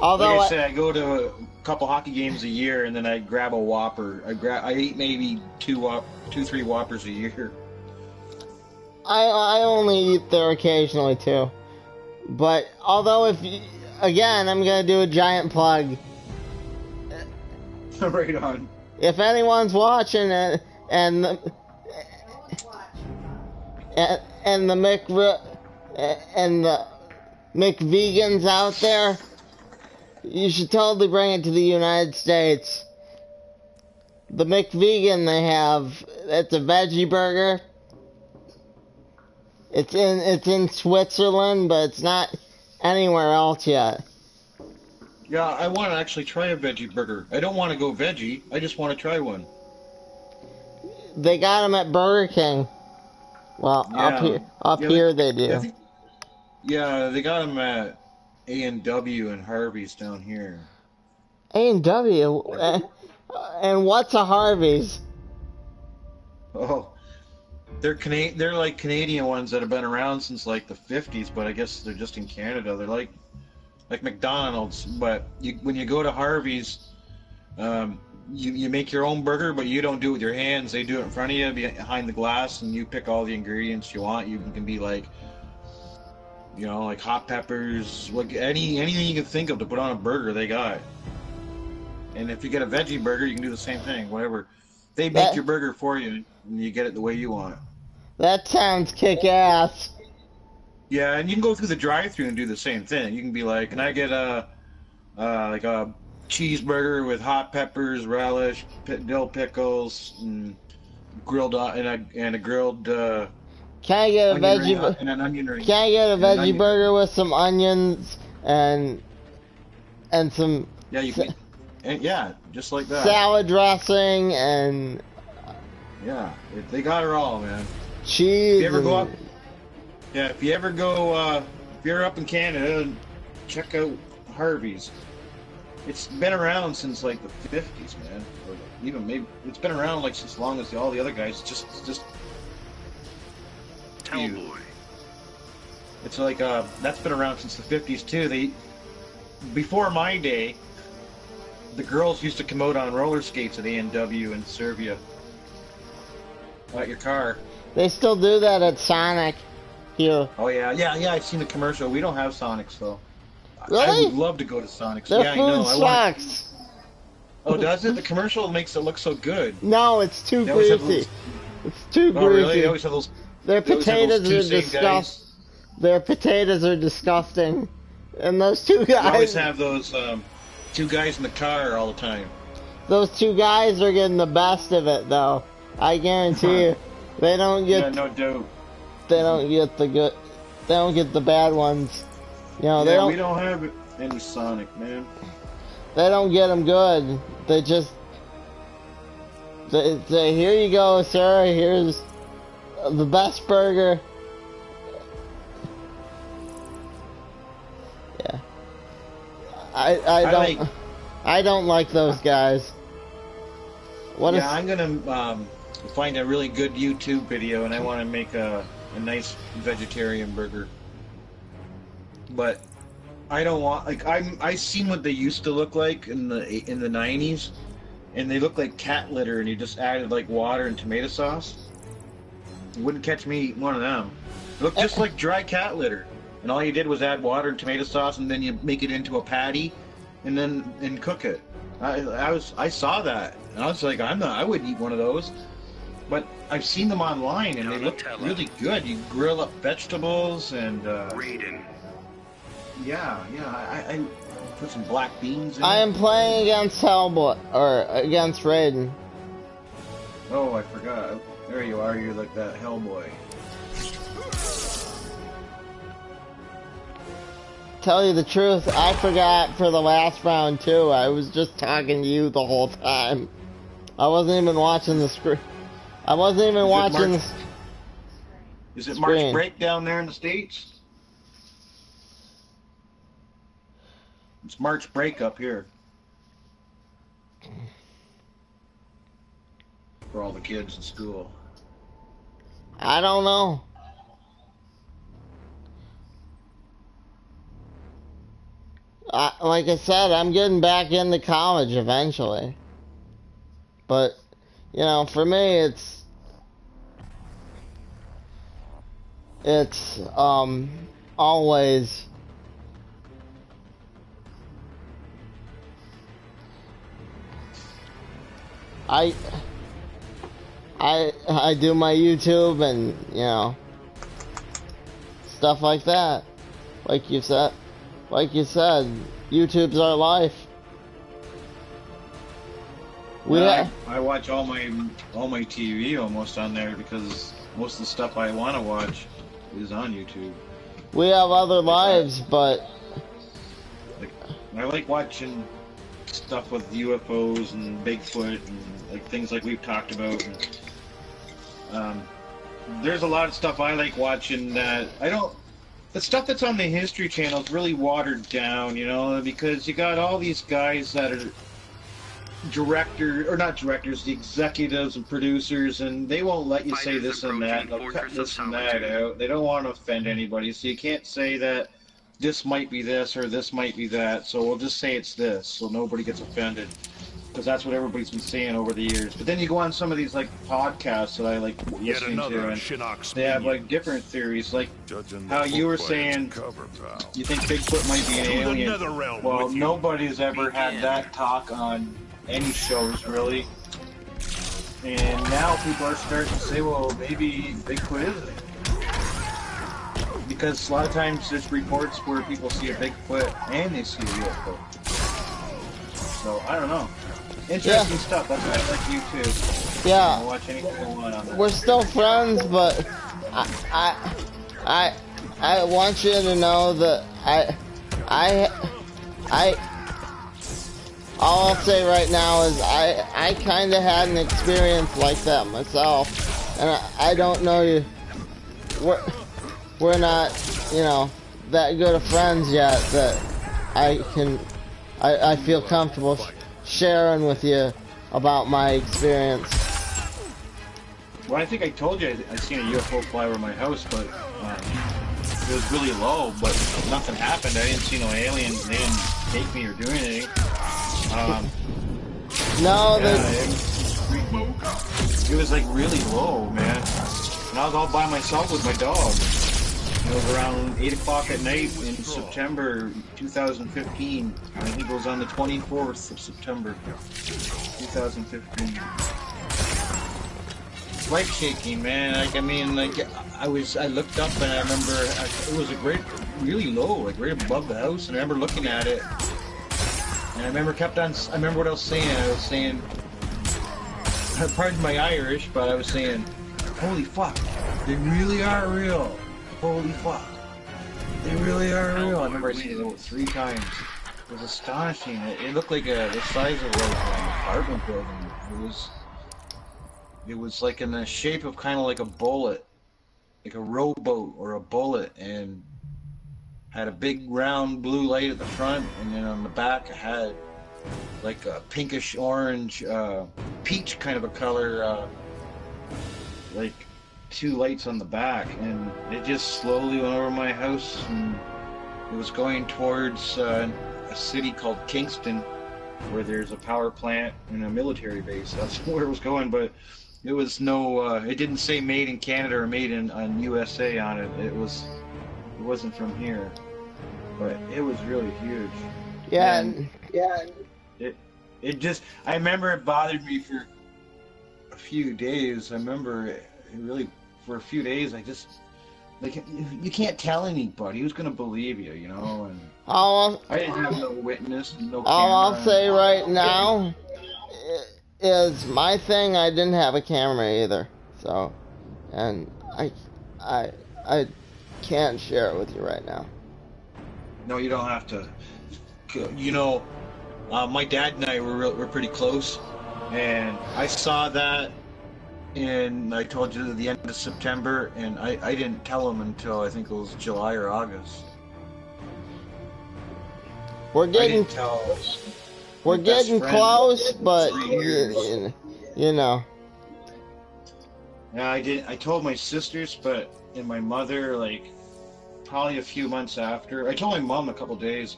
Although like I say, I go to a couple hockey games a year, and then I grab a Whopper. I eat maybe 2-3 Whoppers a year. I only eat there occasionally too. But although again, I'm gonna do a giant plug. Right on. If anyone's watching it and the McVegans out there, you should totally bring it to the United States. The McVegan they have, it's a veggie burger. It's in Switzerland, but it's not anywhere else yet. Yeah, I want to actually try a veggie burger. I don't want to go veggie. I just want to try one. They got them at Burger King. Well, yeah. up here they do. Yeah, they got them at A&W and Harvey's down here. A&W? And what's a Harvey's? Oh, they're like Canadian ones that have been around since like the 50s, but I guess they're just in Canada. They're like McDonald's, but when you go to Harvey's, you make your own burger, but you don't do it with your hands. They do it in front of you behind the glass, and you pick all the ingredients you want. You can be like, you know, like hot peppers, like anything you can think of to put on a burger, they got. And if you get a veggie burger, you can do the same thing. Whatever, they make your burger for you, and you get it the way you want it. That sounds kick-ass. Yeah, and you can go through the drive-thru and do the same thing. You can be like, "Can I get like a cheeseburger with hot peppers, relish, dill pickles, and grilled and a grilled." Can I get a veggie? And an onion ring. Can I get a veggie burger with some onions and some? Yeah, you can. And yeah, just like that. Salad dressing and. Yeah, they got it all, man. Cheese. If you ever go up, yeah, if you ever go, if you're up in Canada, check out Harvey's. It's been around since like the 50s, man. Or even maybe it's been around like as long as all the other guys. Just. Hellboy. It's like that's been around since the 50s too. Before my day, the girls used to come out on roller skates at A&W and serve you at your car. They still do that at Sonic here. Oh yeah. I've seen the commercial. We don't have Sonics though. Really? I would love to go to Sonics. Their yeah, food I know. sucks. Oh, does it? The commercial makes it look so good. No, it's too greasy. It's too greasy. Oh really? They always have those. Their potatoes are disgusting. Their potatoes are disgusting. And those two guys. They always have those two guys in the car all the time. Those two guys are getting the best of it, though. I guarantee you. They don't get. Yeah, no doubt. They don't get the good. They don't get the bad ones. You know, they don't. We don't have Any Sonic, man. They don't get them good. They just... They say, here you go, sir. Here's the best burger. Yeah. I don't like those guys. I'm gonna find a really good YouTube video, and I want to make a nice vegetarian burger. But I don't want, like, I seen what they used to look like in the 90s, and they look like cat litter, and you just added like water and tomato sauce. You wouldn't catch me eating one of them. It looked just like dry cat litter, and all you did was add water and tomato sauce, and then you make it into a patty, and cook it. I saw that, and I was like, I wouldn't eat one of those. But I've seen them online, and they look really good. You grill up vegetables and I put some black beans in I it. am playing against Hellboy, or against Raiden. Oh, I forgot. There you are. You're like that Hellboy. Tell you the truth, I forgot for the last round too. I was just talking to you the whole time. I wasn't even watching the screen. I wasn't even watching the Is it March break down there in the States? It's March break up here. For all the kids in school. I don't know. Like I said, I'm getting back into college eventually. But, you know, for me, it's always I do my YouTube and, you know, stuff like that. Like you said, YouTube's our life. I watch all my TV almost on there because most of the stuff I want to watch is on YouTube. We have other lives, but I like watching stuff with UFOs and Bigfoot and like things like we've talked about. And, there's a lot of stuff I like watching that the stuff that's on the History Channel is really watered down, you know, because you got all these guys that are the executives and producers, and they won't let you say this and that. They'll cut this and that out. They don't want to offend anybody, so you can't say that this might be this or this might be that, so we'll just say it's this, so nobody gets offended. Because that's what everybody's been saying over the years. But then you go on some of these like podcasts that I like listening to, and they have like different theories, like how you were saying you think Bigfoot might be an alien. Well, nobody's ever had that talk on any shows really. And now people are starting to say, well, maybe Bigfoot is it. Because a lot of times there's reports where people see a Bigfoot and they see a UFO. So, I don't know. Interesting stuff. That's why I like YouTube. Yeah. I'll watch anything I want on that. We're still friends, but I want you to know that all I'll say right now is I kind of had an experience like that myself, and I don't know you. We're not, you know, that good of friends yet that I feel comfortable sharing with you about my experience. Well, I think I told you I seen a UFO fly over my house, but it was really low, but nothing happened. I didn't see no aliens. They didn't take me or do anything. It was like really low, man. And I was all by myself with my dog. It was around 8 o'clock at night in September 2015. I think it was on the 24th of September 2015. It's life-shaking, man. Like, I mean, like, I looked up and I remember it was really low, like right above the house. And I remember looking at it, and I remember what I was saying. I was saying, pardon my Irish, but I was saying, holy fuck, they really are real. Holy fuck. They really are real. I remember I seen it 3 times. was astonishing. It looked like the size of like an apartment building. It was like in the shape of kind of like a bullet, like a rowboat or a bullet, and had a big round blue light at the front, and then on the back it had like a pinkish orange, peach kind of a color, like 2 lights on the back, and it just slowly went over my house, and it was going towards a city called Kingston, where there's a power plant and a military base. That's where it was going, but it was no, it didn't say made in Canada or made in USA on it. It wasn't from here, but it was really huge. Yeah, It just, I remember it bothered me for a few days. I remember it really, for a few days, I just, like, you can't tell anybody who's gonna believe you, you know. And I didn't have no witness, no camera. All I'll say right now is my thing. I didn't have a camera either, so, and I can't share it with you right now. No, you don't have to. You know, my dad and I were pretty close, and I saw that, and I told you at the end of September, and I didn't tell him until I think it was July or August. We're getting close, but you know. Yeah, I told my sisters, and my mother, like, probably a few months after. I told my mom a couple days,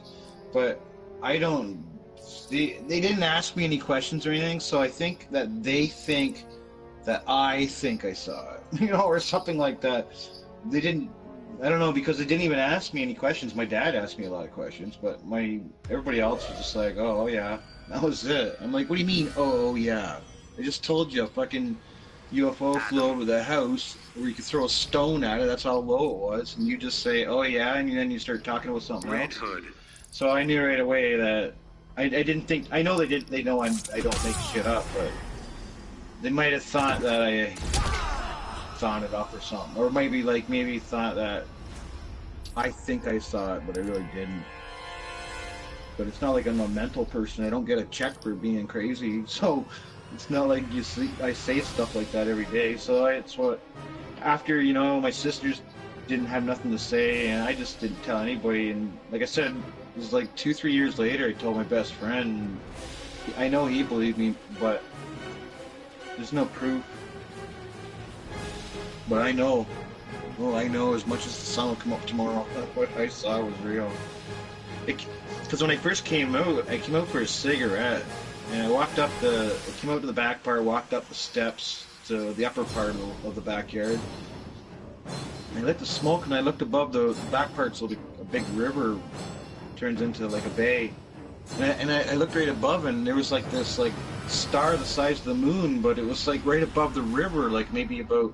but they didn't ask me any questions or anything, so I think that they think that I think I saw it, you know, or something like that. They didn't, I don't know, because they didn't even ask me any questions. My dad asked me a lot of questions, but everybody else was just like, oh yeah, that was it. I'm like, what do you mean, oh yeah? I just told you a fucking UFO flew over the house where you could throw a stone at it, that's how low it was, and you just say, oh yeah, and then you start talking about something else. So I knew right away that I didn't think, I know they know I don't make shit up, but they might have thought that I thought it up or something, or maybe thought that I think I saw it, but I really didn't. But it's not like I'm a mental person. I don't get a check for being crazy, so it's not like I say stuff like that every day. So it's what, after, you know, my sisters didn't have nothing to say, and I just didn't tell anybody. And like I said, it was like 2-3 years later, I told my best friend. I know he believed me, but there's no proof. But I know. Well, I know as much as the sun will come up tomorrow. What I saw was real. Because when I first came out, I came out for a cigarette. And I came out to the back part, walked up the steps to the upper part of the backyard. And I lit the smoke, and I looked above the back part, so a big river turns into like a bay. And I looked right above, and there was like this like star the size of the moon, but it was like right above the river, like maybe about,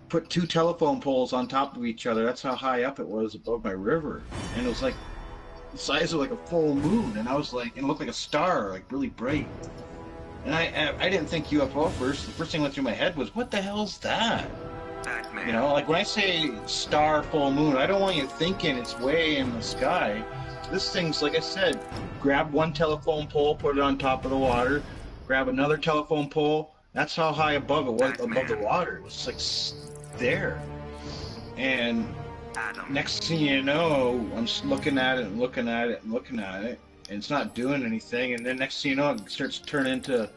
put 2 telephone poles on top of each other. That's how high up it was above my river. And it was like the size of like a full moon, and I was like, and it looked like a star, like really bright. And I didn't think UFO first. The first thing that went through my head was, what the hell's that? Batman. You know, like when I say star, full moon, I don't want you thinking it's way in the sky. This thing's, like I said, grab one telephone pole, put it on top of the water, grab another telephone pole. That's how high above it was, above the water. It was like there. And next thing you know, I'm just looking at it and looking at it and looking at it, and it's not doing anything. And then next thing you know, it starts turning into,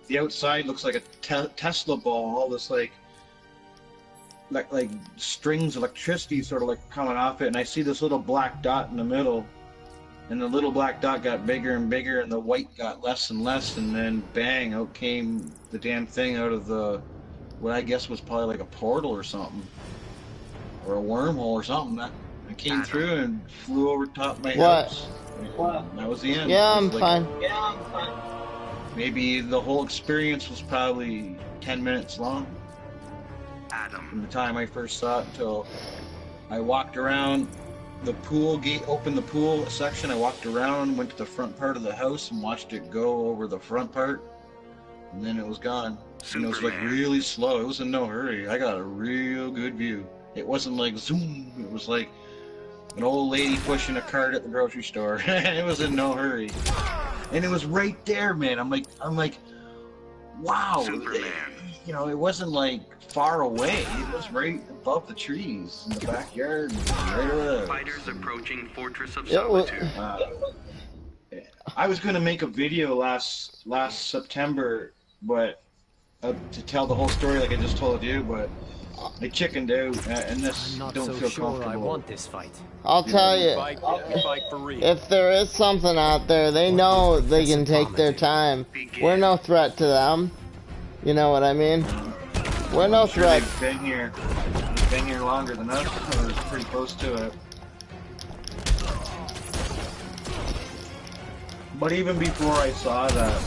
the outside looks like a Tesla ball, all this like strings of electricity sort of like coming off it, and I see this little black dot in the middle, and the little black dot got bigger and bigger, and the white got less and less, and then bang, out came the damn thing out of the, what I guess was probably like a portal or something, or a wormhole or something. That came through and flew over top of my house. What? That was the end. Yeah, I'm fine. Maybe the whole experience was probably 10 minutes long. From the time I first saw it until I walked around the pool gate, opened the pool section, I walked around, went to the front part of the house and watched it go over the front part, and then it was gone. And it was like really slow. It was in no hurry. I got a real good view. It wasn't like zoom. It was like an old lady pushing a cart at the grocery store, and it was in no hurry. And it was right there, man. I'm like, wow. You know, it wasn't like far away. It was right above the trees in the backyard. Right away. Fighters approaching Fortress of Yeah, well, Solitude. I was gonna make a video last September, but to tell the whole story like I just told you, but I chickened out, and this don't feel comfortable. I want this fight. I'll tell you, if there is something out there, they know they can take their time. We're no threat to them. You know what I mean? We're no threat. They've been here longer than us, or pretty close to it. But even before I saw that,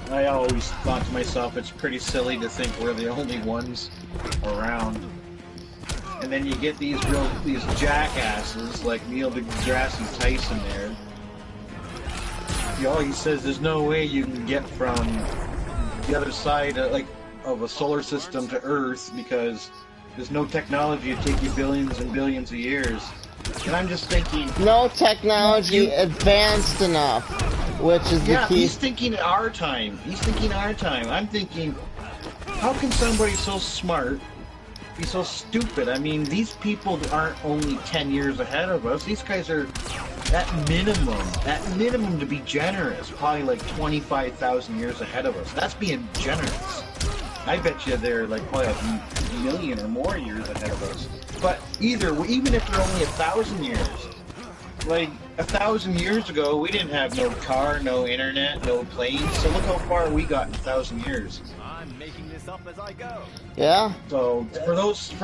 I always thought to myself, it's pretty silly to think we're the only ones around. And then you get these jackasses like Neil deGrasse Tyson there. He says there's no way you can get from the other side of a solar system to Earth because there's no technology to take you billions and billions of years. And I'm just thinking... No technology advanced enough, which is the key. He's thinking our time. I'm thinking, how can somebody so smart be so stupid? I mean, these people aren't only 10 years ahead of us. These guys are, at minimum to be generous, probably like 25,000 years ahead of us. That's being generous. I bet you they're like probably a million or more years ahead of us. But even if they're only 1,000 years, like 1,000 years ago, we didn't have no car, no internet, no planes. So look how far we got in 1,000 years. I'm making this up as I go. Yeah. So for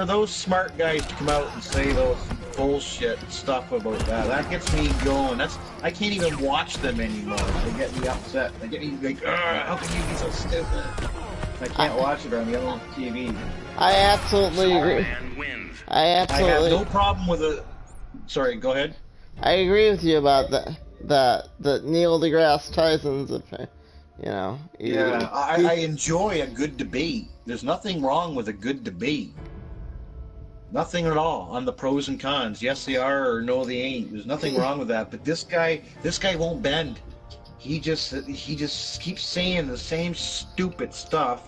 those smart guys to come out and say those bullshit stuff about that gets me going. I can't even watch them anymore. They get me upset. They get me like, how can you be so stupid? I can't watch it on the old TV. I absolutely agree. I have no problem with it. Sorry, go ahead. I agree with you about the Neil deGrasse Tyson's, you know. Yeah, I enjoy a good debate. There's nothing wrong with a good debate. Nothing at all on the pros and cons. Yes, they are, or no, they ain't. There's nothing wrong with that. But this guy won't bend. He just keeps saying the same stupid stuff.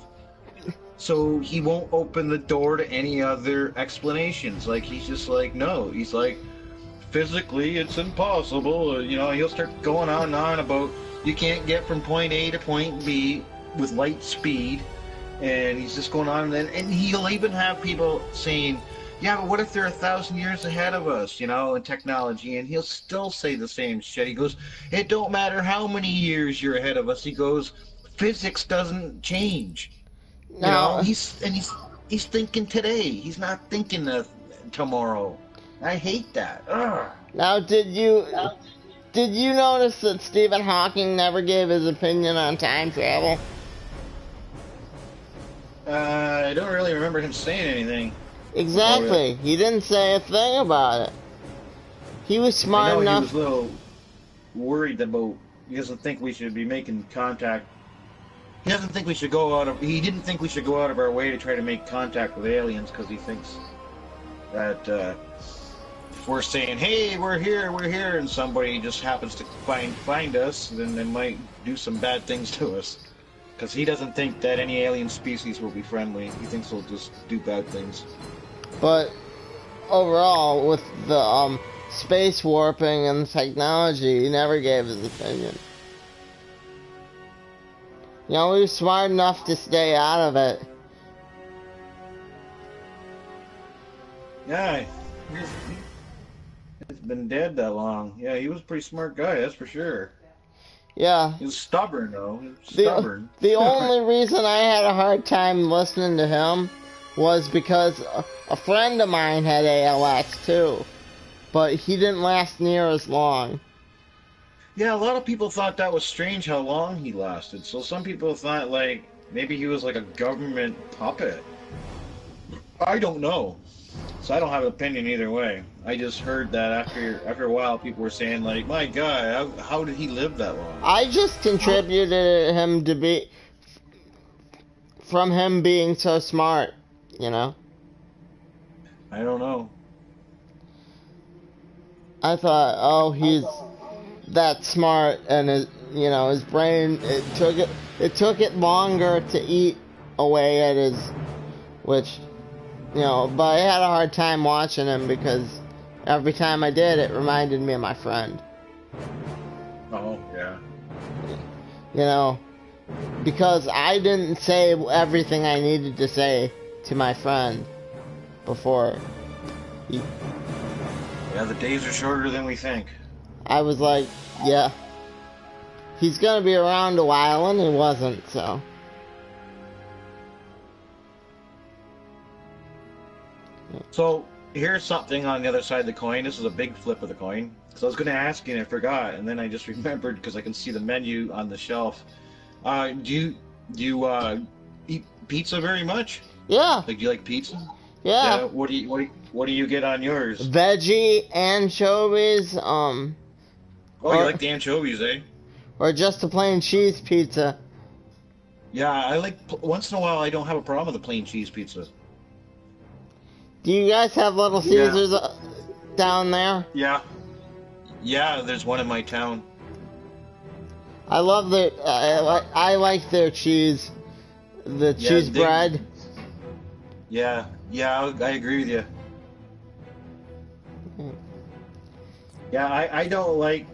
So he won't open the door to any other explanations. Like, he's just like, no. He's like, physically, it's impossible. You know, he'll start going on and on about you can't get from point A to point B with light speed. And he's just going on. And he'll even have people saying, yeah, but what if they're 1,000 years ahead of us, you know, in technology? And he'll still say the same shit. He goes, it don't matter how many years you're ahead of us. He goes, physics doesn't change. No. You know, he's thinking today. He's not thinking of tomorrow. I hate that. Ugh. Now, did you notice that Stephen Hawking never gave his opinion on time travel? I don't really remember him saying anything. Exactly. He didn't say a thing about it. He was smart enough. He was a little worried about. He doesn't think we should be making contact. He didn't think we should go out of our way to try to make contact with aliens because he thinks that if we're saying, "Hey, we're here," and somebody just happens to find us, then they might do some bad things to us. Because he doesn't think that any alien species will be friendly. He thinks they'll just do bad things. But overall, with the space warping and technology, he never gave his opinion. You know, he was smart enough to stay out of it. Yeah, he's been dead that long. Yeah, he was a pretty smart guy, that's for sure. Yeah. He was stubborn, though. He was stubborn. The only reason I had a hard time listening to him was because a friend of mine had ALS, too. But he didn't last near as long. Yeah, a lot of people thought that was strange how long he lasted. So some people thought, like, maybe he was like a government puppet. I don't know. So I don't have an opinion either way. I just heard that after a while, people were saying, like, my God, how did he live that long? I just contributed him to be... from him being so smart, you know? I don't know. I thought, oh, he's that smart, and his brain, it took it longer to eat away at his, which, but I had a hard time watching him because every time I did, it reminded me of my friend. Oh, yeah. Because I didn't say everything I needed to say to my friend before he... Yeah, the days are shorter than we think. I was like, yeah. He's gonna be around a while, and he wasn't, so... So, here's something on the other side of the coin. This is a big flip of the coin. So I was going to ask you and I forgot, and then I just remembered because I can see the menu on the shelf. Do you eat pizza very much? Yeah. Like, do you like pizza? Yeah. What do you get on yours? Veggie, anchovies, Oh, you like the anchovies, eh? Or just a plain cheese pizza. Yeah, I like, once in a while I don't have a problem with a plain cheese pizza. Do you guys have Little Caesars down there? Yeah. Yeah, there's one in my town. I love their, I like their cheese. The cheese bread. Yeah, I agree with you. Yeah, I don't like,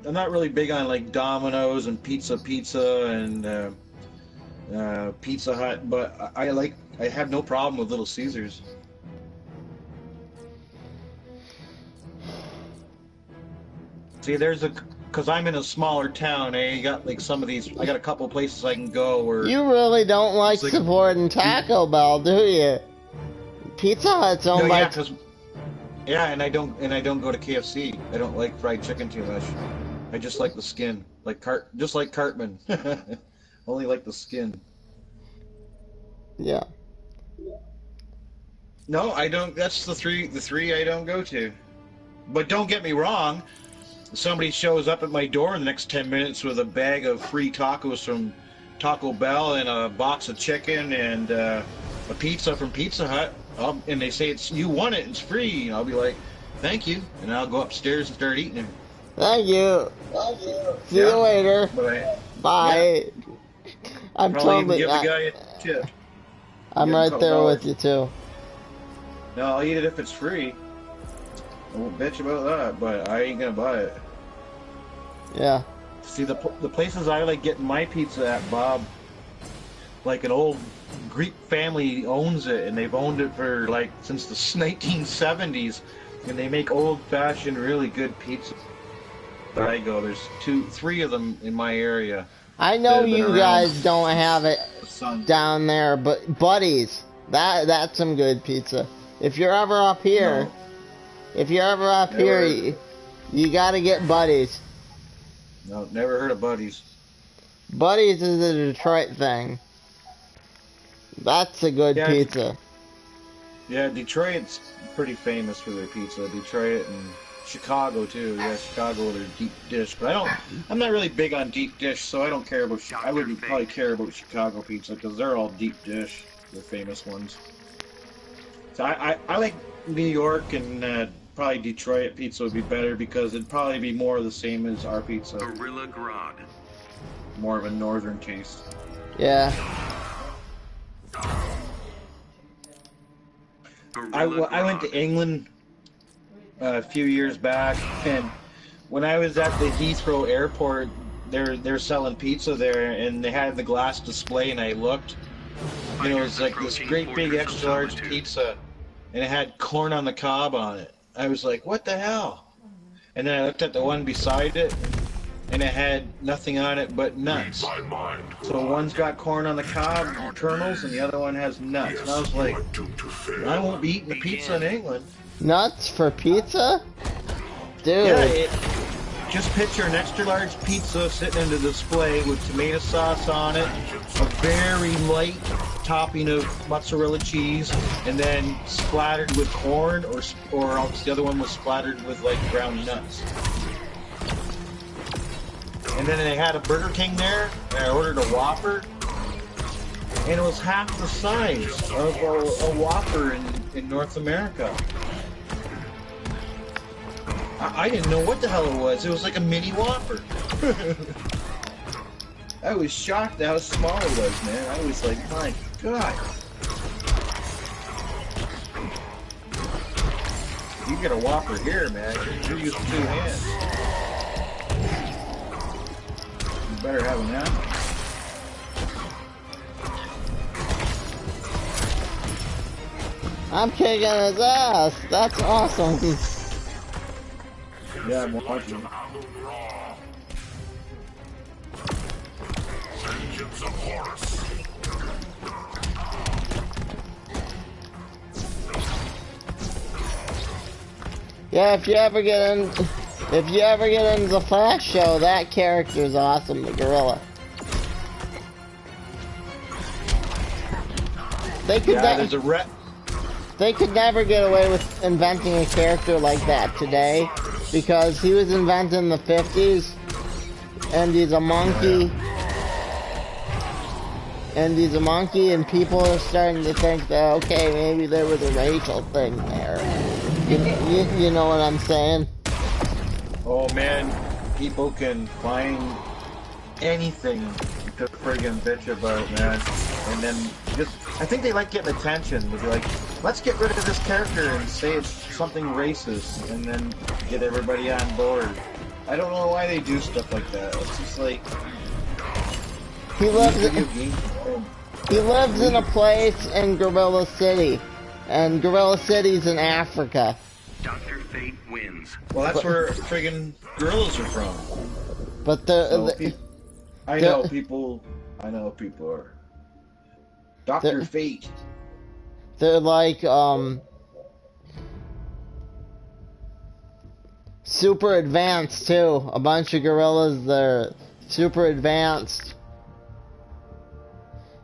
I'm not really big on like Domino's and Pizza and Pizza Hut, but I have no problem with Little Caesars. See, because I'm in a smaller town, you got like some of these, I got a couple places I can go where... You really don't like supporting Taco Bell, do you? Pizza Hut's owned by... Yeah, and I don't go to KFC. I don't like fried chicken too much. I just like the skin, just like Cartman. Only like the skin. Yeah. No, I don't. That's the three I don't go to. But don't get me wrong. Somebody shows up at my door in the next 10 minutes with a bag of free tacos from Taco Bell and a box of chicken and a pizza from Pizza Hut, and they say you want it, it's free. And I'll be like, thank you, and I'll go upstairs and start eating it. Thank you. See you later. Bye. Yeah. I'm probably totally. Give the guy a tip. I'm right there with you too. No, I'll eat it if it's free. I won't bitch about that, but I ain't gonna buy it. Yeah. See, the places I like getting my pizza at, Bob, like an old Greek family owns it, and they've owned it for like since the 1970s, and they make old-fashioned, really good pizza. There I go. There's 3 of them in my area. I know you guys don't have it down there, but Buddy's, that's some good pizza. If you're ever up here, you gotta get Buddy's. No, never heard of Buddy's. Buddy's is a Detroit thing. That's a good pizza. Yeah, Detroit's pretty famous for their pizza. Detroit and Chicago too. Yeah, Chicago with their deep dish. But I'm not really big on deep dish, so I don't care about. I wouldn't probably care about Chicago pizza because they're all deep dish. They're famous ones. So I like New York and probably Detroit pizza would be better because it'd probably be more the same as our pizza. Gorilla Grodd. More of a northern taste. Yeah. I went to England a few years back, and when I was at the Heathrow airport, they're selling pizza there, and they had the glass display, and I looked, and it was like this great big extra large pizza, and it had corn on the cob on it. I was like, what the hell? And then I looked at the one beside it, and it had nothing on it but nuts. So one's got corn on the cob, kernels, and the other one has nuts. And I was like, I won't be eating the pizza in England. Nuts for pizza? Dude. Yeah, just picture an extra large pizza sitting in the display with tomato sauce on it, a very light topping of mozzarella cheese, and then splattered with corn, or else the other one was splattered with like ground nuts. And then they had a Burger King there, and I ordered a Whopper, and it was half the size of a Whopper in North America. I didn't know what the hell it was. It was like a mini Whopper. I was shocked at how small it was, man. I was like, my God. You get a Whopper here, man. You're used to 2 hands. You better have an apple. I'm kicking his ass. That's awesome. Yeah, I'm watching. Vengeance of Horus. Yeah, if you ever get into the Flash show, that character's awesome, the gorilla. They could They could never get away with inventing a character like that today, because he was invented in the 50s, and he's a monkey. And he's a monkey, and people are starting to think that, okay, maybe there was a racial thing there. You know what I'm saying? Oh man, people can find anything to friggin' bitch about, man. And then I think they like getting attention. They'll be like, let's get rid of this character and say it's something racist, and then get everybody on board. I don't know why they do stuff like that. It's just like... He lives in a place in Gorilla City, and Gorilla City's in Africa. Dr. Fate wins. Well, that's where friggin' gorillas are from. But I know people are. Dr. Fate. They're like, super advanced too. A bunch of gorillas, they're super advanced.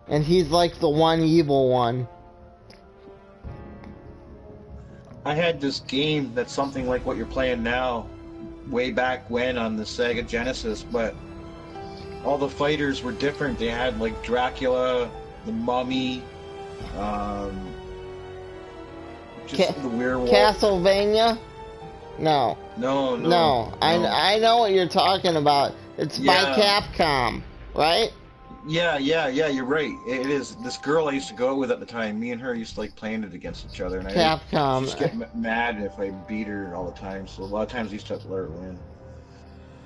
And he's like the one evil one. I had this game that's something like what you're playing now, way back when on the Sega Genesis, but all the fighters were different. They had like Dracula, the Mummy, just the werewolf. Castlevania? No. No. I know what you're talking about. It's by Capcom, right? Yeah, you're right. It is. This girl I used to go out with at the time, me and her used to like playing it against each other, and Capcom. I just get mad if I beat her all the time, so a lot of times I used to have to let her win.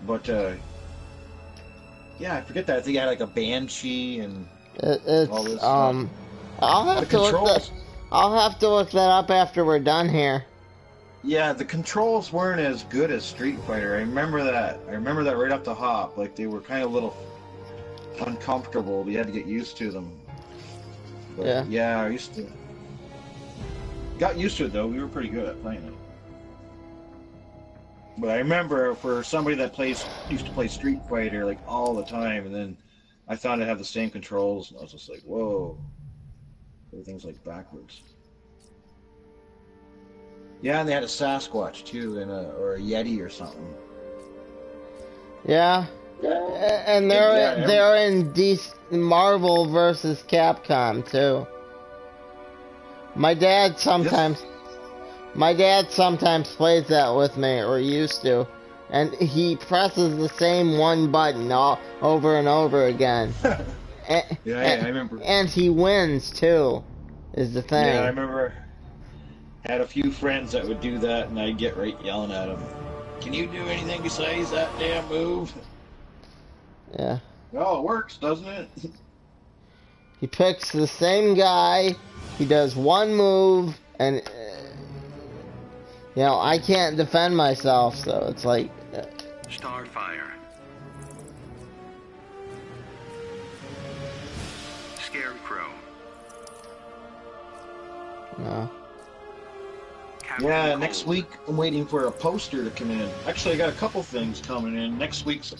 But, yeah, I forget that. I think I had like a Banshee and all this stuff. I'll have to look that up after we're done here. Yeah, the controls weren't as good as Street Fighter. I remember that. Right off the hop. Like, they were kind of a little uncomfortable. You had to get used to them. But, yeah, I used to... Got used to it, though. We were pretty good at playing it. But I remember for somebody that used to play Street Fighter, like, all the time, and then I thought I'd have the same controls, and I was just like, whoa. Everything's, like, backwards. Yeah, and they had a Sasquatch, too, and or a Yeti or something. Yeah. And they're in Marvel versus Capcom too. My dad sometimes plays that with me, or used to, and he presses the same one button over and over again. I remember. And he wins too, is the thing. Yeah, I remember. Had a few friends that would do that, and I'd get right yelling at them. Can you do anything besides that damn move? Yeah. Oh, it works, doesn't it? He picks the same guy, he does one move, and, I can't defend myself, so it's like... Starfire. Scarecrow. No. Yeah, next week I'm waiting for a poster to come in. Actually, I got a couple things coming in. Next week's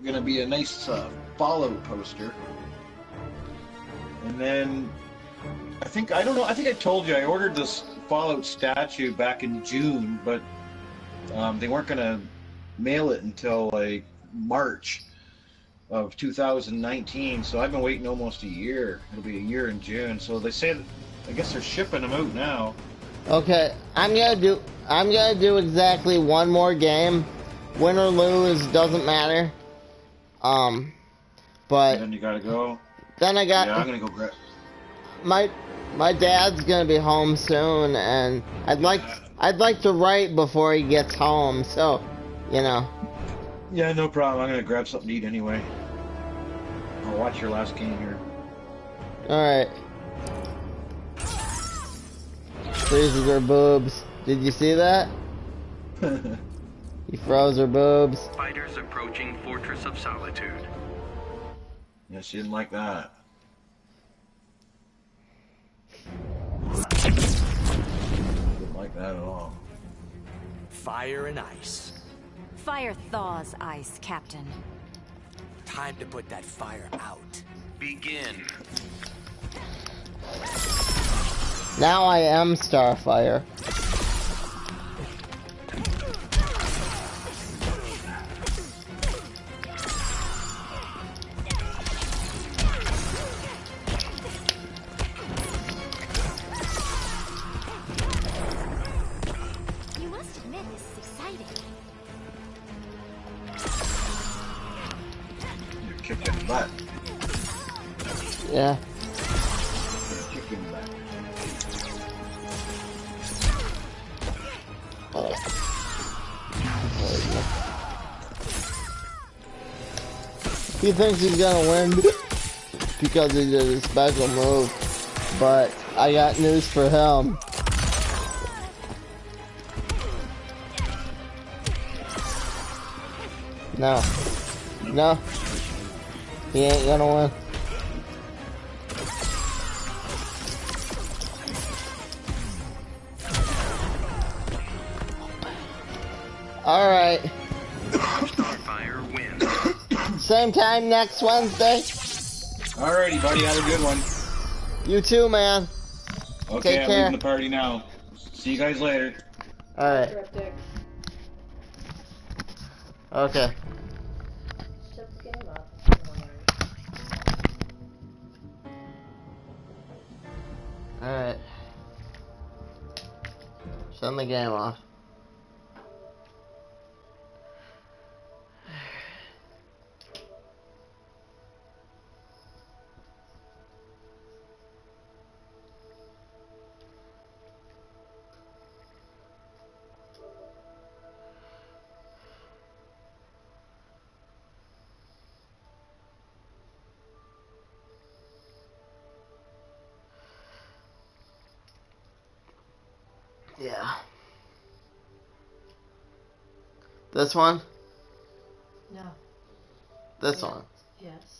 gonna be a nice Fallout poster. And then I think I told you I ordered this Fallout statue back in June, but they weren't gonna mail it until like March of 2019. So I've been waiting almost a year. It'll be a year in June. So they say I guess they're shipping them out now. Okay, I'm gonna do exactly one more game. Win or lose, doesn't matter. But And then you gotta go. then I got Yeah, I'm gonna go grab. my dad's gonna be home soon, and I'd like to write before he gets home. So, you know. Yeah, no problem. I'm gonna grab something to eat anyway. I'll watch your last game here. All right. Freezes her boobs. Did you see that? He froze her boobs. Fighters approaching Fortress of Solitude. Yeah, she didn't like that. Didn't like that at all. Fire and ice. Fire thaws ice, Captain. Time to put that fire out. Begin. Now I am Starfire. You must admit this is exciting. You're kicking butt. Yeah. You're kicking butt. He thinks he's gonna win because he did a special move, but I got news for him. No. No. He ain't gonna win. Alright. Starfire wins. Same time next Wednesday. Alrighty, buddy. Have a good one. You too, man. Okay, Take I'm care. leaving the party now. See you guys later. Alright. Okay. Shut the game up. Alright. Shut the game off. Yeah. This one? No. This Yeah. one. Yes.